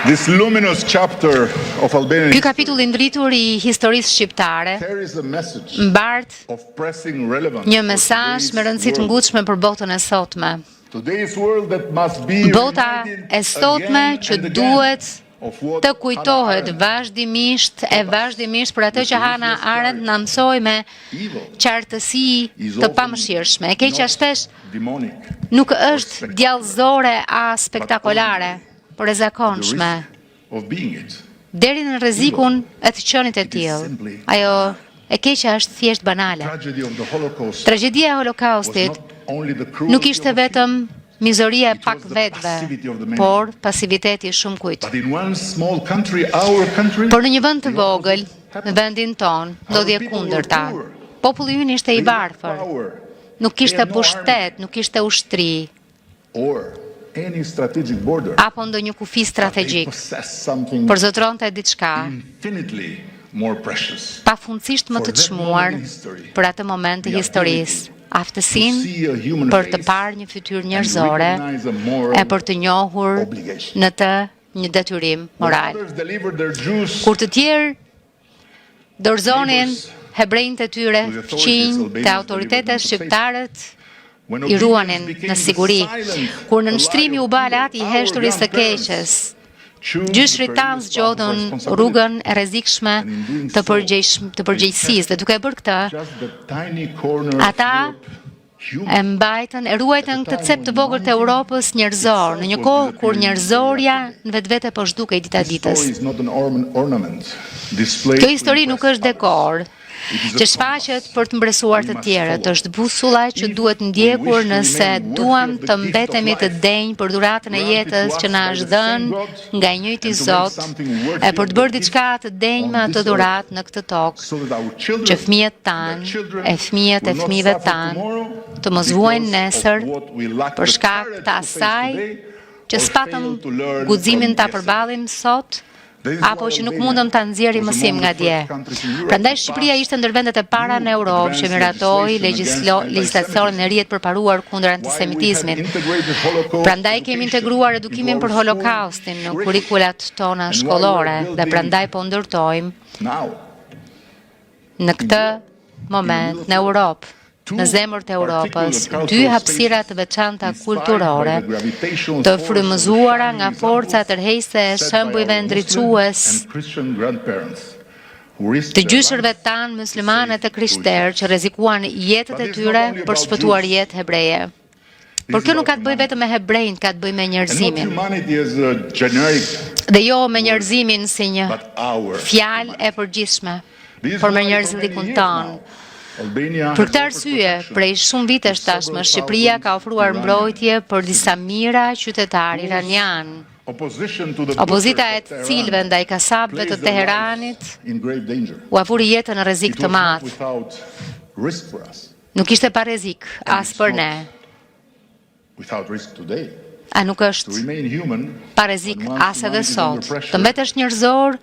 This luminous chapter of Albania Ky kapitull I ndritur I historisë shqiptare mbart një mesazh me rëndësi të ngutshme për botën e sotme. Bota e sotme që duhet të kujtohet vazhdimisht për atë që Hannah Arendt na mësoi me qartësi të pamëshirshme. E keqja shpesh nuk është djallëzore as spektakolare, por e zakonshme, deri në rrezikun e të qenit e tillë. Ajo e keqja është thjesht banale. Tragjedia e Holokaustit nuk ishte vetëm mizoria e pak vetëve, por pasiviteti shumë kujt. Por në një vend të vogël, në vendin ton, ndodhi e kundërta. Populli ynë ishte I varfër, nuk kishte pushtet, nuk kishte ushtri, apo ndonjë kufi strategjik, por zotronte diçka pafundësisht më të çmuar për atë moment të historisë, aftësinë për të parë një fytyrë njerëzore e për të njohur në të një detyrim moral. Kur të tjerë dorëzonin hebrejtë e tyre fqinj të autoritetet shqiptarët I ruanin në siguri, kur në nështrimi u balat I heshturisë të keqes, gjyshrit tanë zgjodhën rrugën e rrezikshme të përgjegjësisë, dhe duke bërë këtë, ata e ruajtën këtë cep të vogël të Europës njerëzor, në një kohë kur njerëzorja në vetvete po zhdukej dita ditës. Kjo histori nuk është dekor, që shfaqet për të mbresuar të tjerët, është busulla që duhet ndjekur nëse duam të mbetemi të denj për dhuratën e jetës që na është dhënë nga I njëjti Zot, e për të bërë diçka të denj me atë dhuratë në këtë tokë, që fëmijët tanë, e fëmijët e fëmijëve tanë, të mos vuajnë nesër për shkak të asaj që s'patëm guximin ta përballim sot, apo që nuk mundëm ta nxjerrim mësim nga dje. Prandaj Shqipëria ishte ndër vendet e para në Europë që miratoi legjislacionin e ri të përparuar kundër antisemitizmit. Prandaj kemi integruar edukimin për Holokaustin në kurrikulat tona shkollore dhe prandaj po ndërtojmë në këtë moment në Europë, në zemër të Europës, 2 hapësira të veçanta kulturore, të frymëzuara nga forca tërheqëse e shembujve ndriçues të gjyshërve tanë muslimane të krishterë që rrezikuan jetët e tyre për shpëtuar jetë hebreje. Por kjo nuk ka të bëjë vetëm me hebrejnë, ka të bëjë me njerëzimin. Dhe jo me njerëzimin si një fjalë e përgjithshme, por me njerëzlikun tonë. Për këtë arsye, prej shumë vitesh tashmë, Shqipëria ka ofruar mbrojtje për disa mijëra qytetarë iranian. Opozita e të cilëve ndaj kasabëve të Teheranit u afuri jetën në rrezik të madh. Nuk ishte pa rrezik as për ne. A nuk është parezik as edhe sot. Të mbetesh njerëzor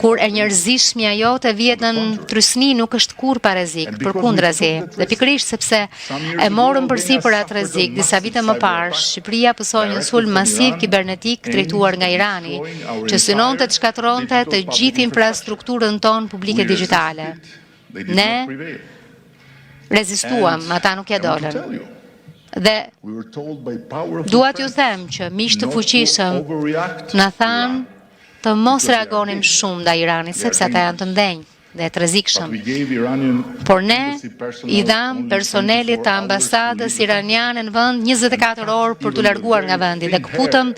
kur e njerëzishmja jote vjet në trysni nuk është kur parezik, përkundrazi. Dhe pikërisht sepse e morëm përsipër atë rrezik disa vite më parë, Shqipëria pësoi një sulm masiv kibernetik drejtuar nga Irani, që synonte të shkatërronte të gjithë infrastrukturën tonë publike digjitale. Ne rezistuam, ata nuk ja dolën. Dhe dua t'ju them që miq të fuqishëm na thanë të mos reagonim shumë ndaj Iranit, sepse ata janë të ndenjë dhe të rrezikshëm. Por ne i dham personelit të ambasadës iraniane në vend 24 orë për t'u larguar nga vendi dhe kaputëm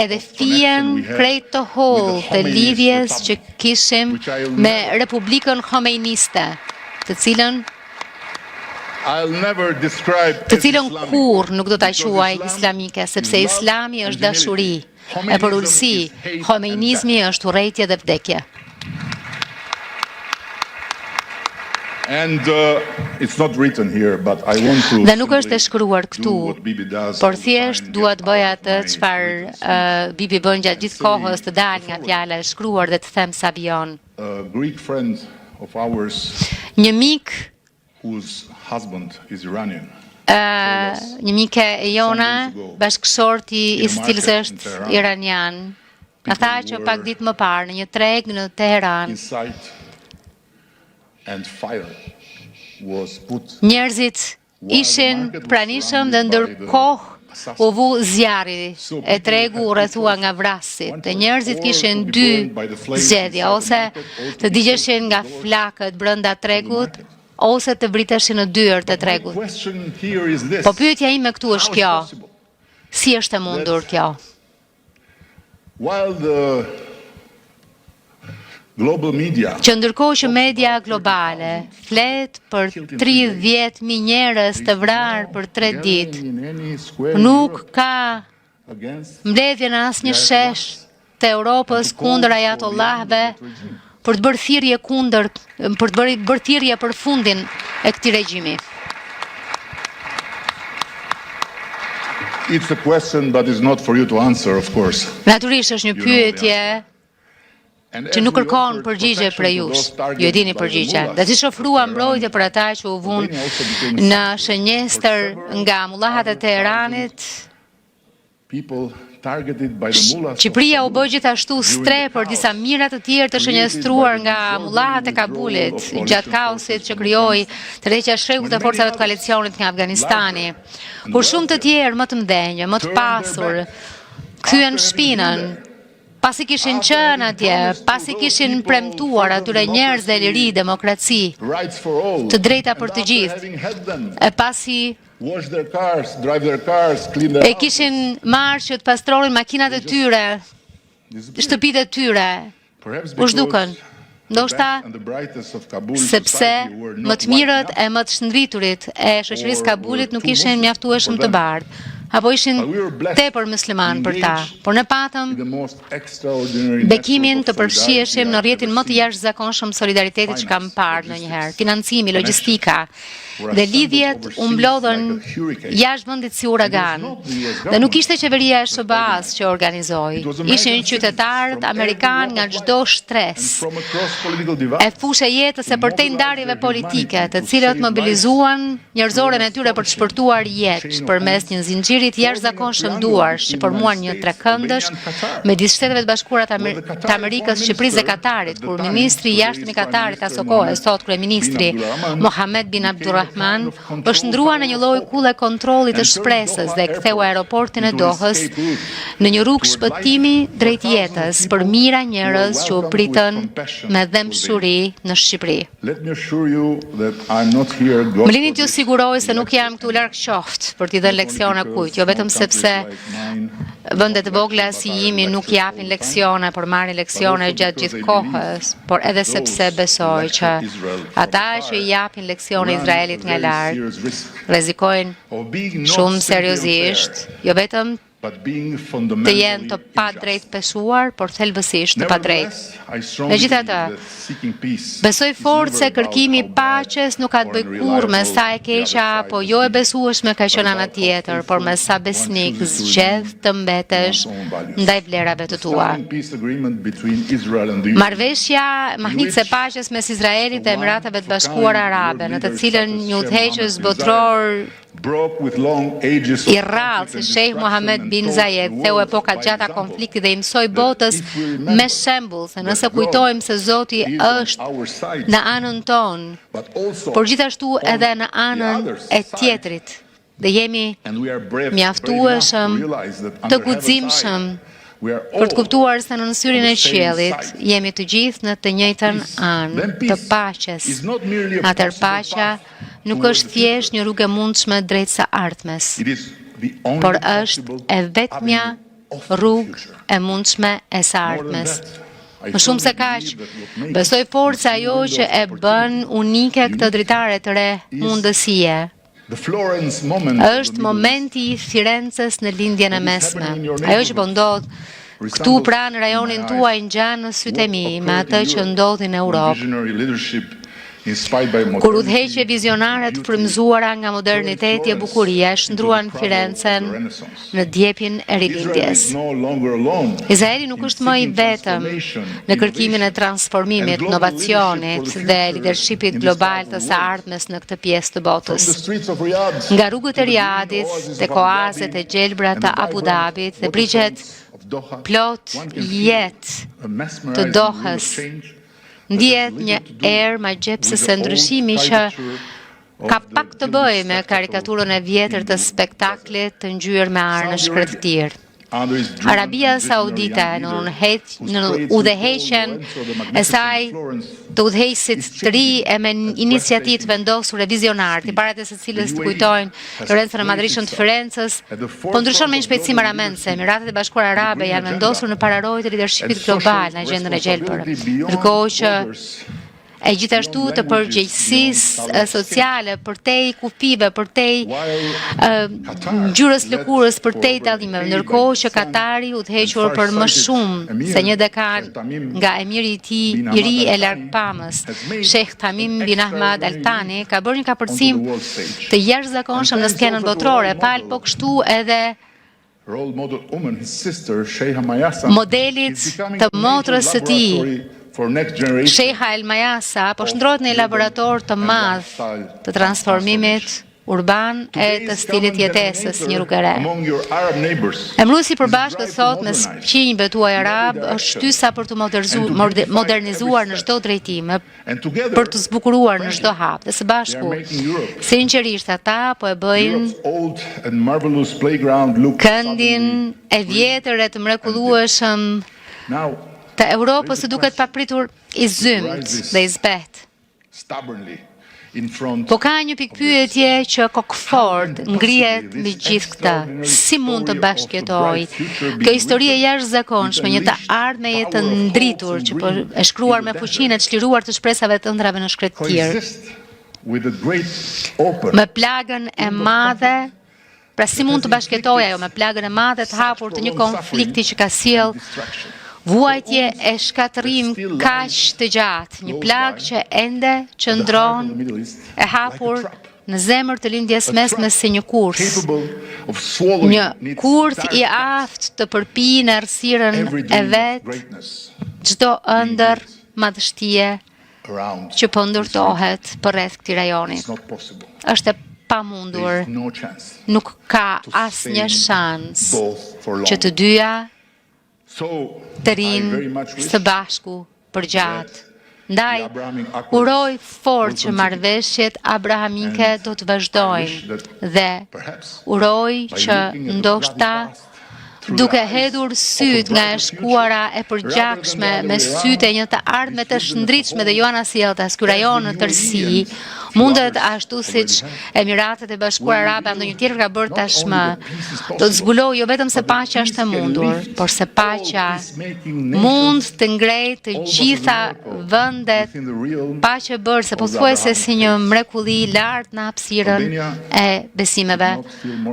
edhe fijen krejt të hollë të lidhjes që kishim me Republikën Khomeiniste, të cilën kur nuk do ta quaj islamike, sepse islami është dashuri, e për ulësi, khomeinizmi është urrejtje dhe vdekje. Dhe nuk është e shkruar këtu, por thjesht dua të bëj atë çfarë Bibi bën gjatë gjithë kohës, të dal nga fjala e shkruar dhe të them Sabion. Një mik një mike e jona, bashkëshorti i stilës është iranian, a tha që pak ditë më parë në një treg në Teheran, njerëzit ishin pranishëm dhe ndërkohë u vu zjarri e tregu u rrethua nga vrasit, dhe njerëzit kishin dy zgjedhje, ose të digjeshin nga flakët brenda tregut, ose të briteshin në dyert të tregut. Po pyetja ime këtu është kjo. Si është e mundur kjo? Që ndërkohë që media globale flet për 30.000 njerëz të vrarë për 3 ditë, nuk ka mbledhje në asnjë shesh të Europës kundër ajatollahëve për të bërë thirrje kundër, për të bërë thirrje për fundin e këtij regjimi. It's a question that is not for you to answer, of course. Natyrisht është një pyetje që nuk kërkon përgjigje prej jush, ju e dini përgjigjen. Dhe siç ofrua mbrojtje për ata që u vunë në shënjestër nga mullahat e Teheranit, Shqipëria u bë gjithashtu stre për disa mira të tjerë të shënjestruar nga mullahat e Kabulit, gjatë kaosit që krijoi tërheqja e shekull të forcave të koalicionit nga Afganistani. Por shumë të tjerë më të mëdhenj, më të pasur, kthyen shpinën, pasi kishin qenë atje, pasi kishin premtuar atyre njerëzve liri, demokraci, të drejta për të gjithë, e pasi e kishin marrë që të pastronin makinat e tyre, shtëpitë e tyre, u zhdukën. Ndoshta sepse më të mirët e më të shndriturit e shoqërisë Kabulit nuk ishin mjaftueshëm të bardhë, apo ishin tepër musliman për ta, por ne patëm bekimin të përfshiheshim në rrjetin më të jashtëzakonshëm solidaritetit që kam parë ndonjëherë, financimi, logjistika, dhe lidhjet u mblodhen jashtë vendit si uragan. Dhe nuk ishte qeveria e SBA-s që organizoi, ishin qytetarët amerikanë nga çdo stres, e fushë jetës e përtej ndarjeve politike, të cilët mobilizuan njerëzoren e tyre për të shpërtuar jetë përmes një zinxhiri të jashtëzakonshëm duarsh që formuan një trekëndësh midis Shteteve të Bashkuara të Amerikës, Shqipërisë dhe Katarit, kur ministri i jashtëm i Katarit asaj kohe, sot kryeministri Mohammed bin Abdulrahman, është ndruar në një lloj kulle kontrollit të shpresës dhe ktheu aeroportin e Dohës në një rrugë shpëtimi drejt jetës për mira njerëz që u pritën me dëmshuri në Shqipëri. Më lini t'ju siguroj se nuk jam këtu larg qoftë për t'i dhënë leksione kujt, jo vetëm sepse vendet e vogla si jemi nuk japin leksione, por marrin leksione gjatë gjithë kohës, por edhe sepse besoj që ata që i japin leksione Izraelit nga larg rrezikojnë shumë seriozisht, jo vetëm të jenë të padrejt peshuar, por thelbësisht të padrejt. Megjithatë, besoj fort se kërkimi i paqes nuk ka të bëjë kurrë me sa e keqja apo jo e besueshme ka qenë ana tjetër, por me sa besnik zgjedh të mbetesh ndaj vlerave të tua. Marrëveshja mahnitëse e paqes mes Izraelit dhe Emirateve të Bashkuara Arabe, në të cilën një udhëheqës botror i rrallë si Sheikh Mohammed bin Zayed theu epoka gjata konfliktit dhe i mësoi botës me shembull se nëse kujtojmë se Zoti është në anën tonë, por gjithashtu edhe në anën e tjetrit, dhe jemi mjaftueshëm të guximshëm për të kuptuar se në syrin e qiellit jemi të gjithë në të njëjtën anë të paqes. Atëherë paqja nuk është thjesht një rrugë e mundshme drejt së ardhmes, por është e vetmja rrugë e mundshme e së ardhmes. Më shumë se kaq, besoj fort se ajo që e bën unike këtë dritare të re mundësie është momenti i Firencës në lindjen e mesme. Ajo që po ndodh këtu pra në rajonin tuaj ngjan në sytë e mi me atë që ndodhi në Europë. Kur udhëheqje vizionare të frymëzuara nga moderniteti e bukuria shndruan Firencën në djepin e rilindjes. Izraeli nuk është më i vetëm në kërkimin e transformimit, inovacionit dhe lidershipit global të së ardhmes në këtë pjesë të botës. Nga rrugët e Riyadit, tek oazet e gjelbra të Abu Dhabit dhe brigjet plot jetë të Dohës, ndihet një erë magjepsëse ndryshimi që ka pak të bëjë me karikaturën e vjetër të spektaklit të ngjyrë me arë në shkretëtir. Arabia Saudite në udhëheqjen e saj të udhëheqësit të ri e me iniciativë vendosur e vizionare, tipare të së cilës të kujtojnë Lorencën e Madrishën të Firencës, po ndryshon me një shpejtësi maramense. Emiratet e Bashkuara Arabe janë vendosur në pararojë të lidershipit global në agjendën e gjelbër, ndërkohë që e gjithashtu të përgjegjësisë sociale, përtej kufive, përtej ngjyrës lëkurës, përtej dallimeve, ndërkohë që Katari udhëhequr për më shumë se një dekan nga emiri i tij i ri e largpamës, Sheikh Tamim bin Ahmad Al Thani, ka bërë një kapërcim të jashtëzakonshëm në skenën botërore, palë po kështu edhe modelit të motrës së tij. Sheikha El Mayasa po shndrohet në një laborator të madh të transformimit urban e të stilit jetesës një rrugë re. Emëruesi i përbashkët thot mes qinjve tuaj arab është shtysa për të modernizuar në çdo drejtim, për të zbukuruar në çdo hap. Dhe së bashku, sinqerisht ata po e bëjnë këndin e vjetër e të mrekullueshëm të Europës së duket papritur i zymt dhe i zbet. Po ka një pikpyetje që kokfort ngrihet mbi gjithë këtë. Si mund të bashkëjetoj kjo histori e jashtëzakonshme, një të ardhmeje të ndritur që po e shkruar me fuqinë të çliruar të shpresave të ëndrave në shkretëtir, me plagën e madhe. Pra si mund të bashkëjetoj ajo me plagën e madhe të hapur të një konflikti që ka sjell vuajtje e shkatërim kaq të gjatë, një plagë që ende qëndron e hapur në zemër të lindjes mesme si një kurth. Një kurth i aftë të përpijë në errësirën e vet çdo ëndër madhështie që po ndërtohet përreth këtij rajoni. Është e pamundur. Nuk ka asnjë shans që të dyja të rinë së bashku për gjatë. Ndaj, uroj fort që marrëveshjet abrahamike do të vazhdojnë dhe uroj që ndoshta duke hedhur syt nga e shkuara e përgjakshme me sytë e një të ardhme të shndritshme dhe jo anasjelltas, ky rajon në tërësi mundet ashtu siç Emiratet e Bashkuara Arabe apo ndonjë tjetër ka bërë tashmë, do të zbulojë jo vetëm se paqja është e mundur, por se paqja mund të ngrejë të gjitha vendet, paqe bërë se pothuajse si një mrekulli lart në hapësirën e besimeve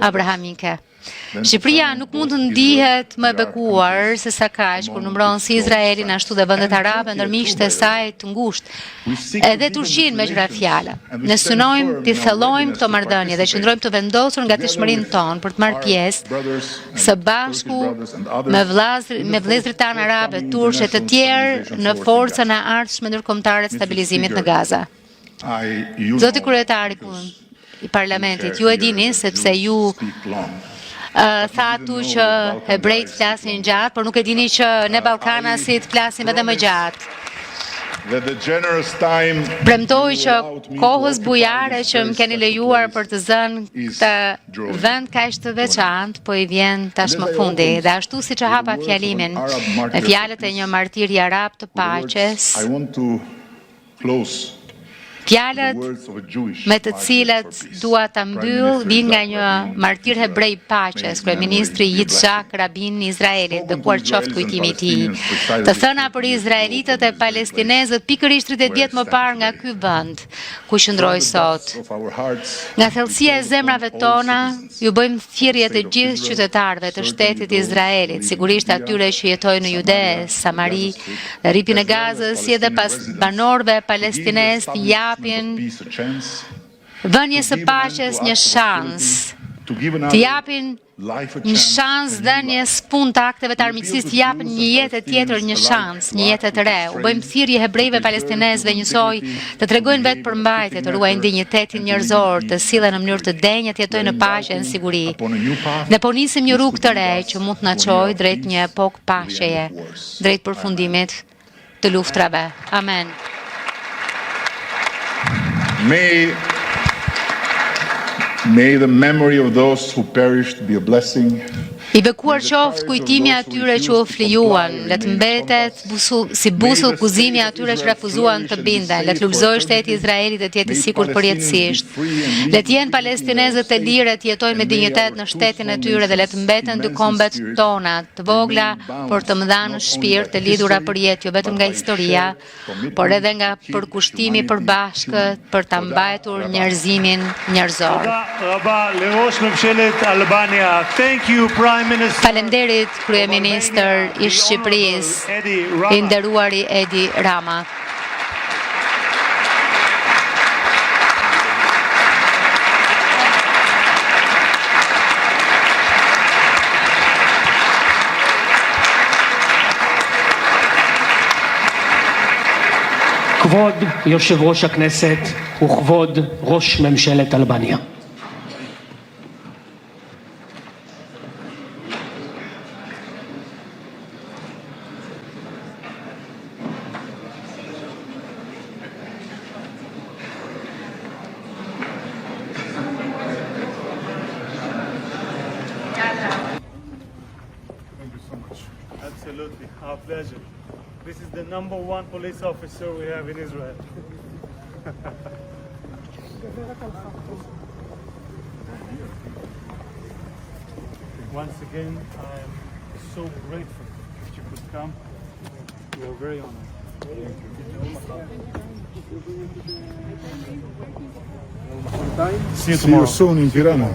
abrahamike. Shqipëria nuk mund të ndihet më e bekuar se sa kaq kur numëron si Izraelin ashtu dhe vendet arabe ndër miqtë e saj të ngushtë. Edhe Turqinë me qira fjala. Ne synojmë të thellojmë këto marrëdhënie dhe qëndrojmë të vendosur nga gatishmërinë tonë për të marrë pjesë së bashku me vëllezërit tanë arabe, turqe të tjerë në forcën e ardhshme ndërkombëtare të stabilizimit në Gaza. Zoti kryetari i parlamentit, ju e dini sepse ju thatu që hebrejt flasin gjatë, por nuk e dini që ne Ballkanasit flasim edhe më gjatë. Premtoj që kohës bujare që më keni lejuar për të zënë këtë vend kaq të veçantë, po i vjen tashmë fundi. Dhe ashtu siç e hapa fjalimin me fjalët e një martiri arab të paqes, fjalët me të cilët dua ta mbyll vijnë nga një martir hebrej paqes, kryeministri Yitzhak Rabin i Izraelit, bekuar qoftë kujtimi i tij. Të thëna për izraelitët e palestinezët pikërisht 30 vjet më parë nga ky vend ku qëndroj sot. Nga thellësia e zemrave tona ju bëjmë thirrje të gjithë qytetarëve të shtetit të Izraelit, sigurisht atyre që jetojnë në Jude, Samari dhe rripin e Gazës, si edhe pas banorëve palestinezë vënje së paqes një shans, të japin një shans dhënies punë të akteve të armiqësisë, të japin një jetë tjetër, një shans, një jetë të re. U bëjmë thirrje hebrejve palestinezëve njësoj të tregojnë vetë përmbajtje, të ruajnë dinjitetin njerëzor, të sillen në mënyrë të denjë, të jetojnë në paqe e në siguri. Ne po nisim një rrugë të re që mund të na çojë drejt një epokë paqeje, drejt përfundimit të luftrave. Amen. May the memory of those who perished be a blessing. I bekuar qoftë kujtimi atyre që u flijuan, le të mbetet si busull gëzimi atyre që refuzuan të binden, le të lulëzojë shteti i Izraelit dhe të jetë i sigurt përjetësisht. Le të jenë palestinezët e lirë të jetojnë me dinjitet në shtetin e tyre dhe le të mbeten dy kombet tona, të vogla, por të mëdha në shpirt, të lidhura për jetë, jo vetëm nga historia, por edhe nga përkushtimi përbashkët për ta mbajtur njerëzimin njerëzor. Faleminderit kryeministër i Shqipërisë, i nderuari Edi Rama. כבוד יושב ראש הכנסת וכבוד ראש ממשלת אלבניה. Absolutely, our pleasure. This is the #1 police officer we have in Israel. Once again, I am so grateful that you could come. We are very honored. See you soon in Tirana.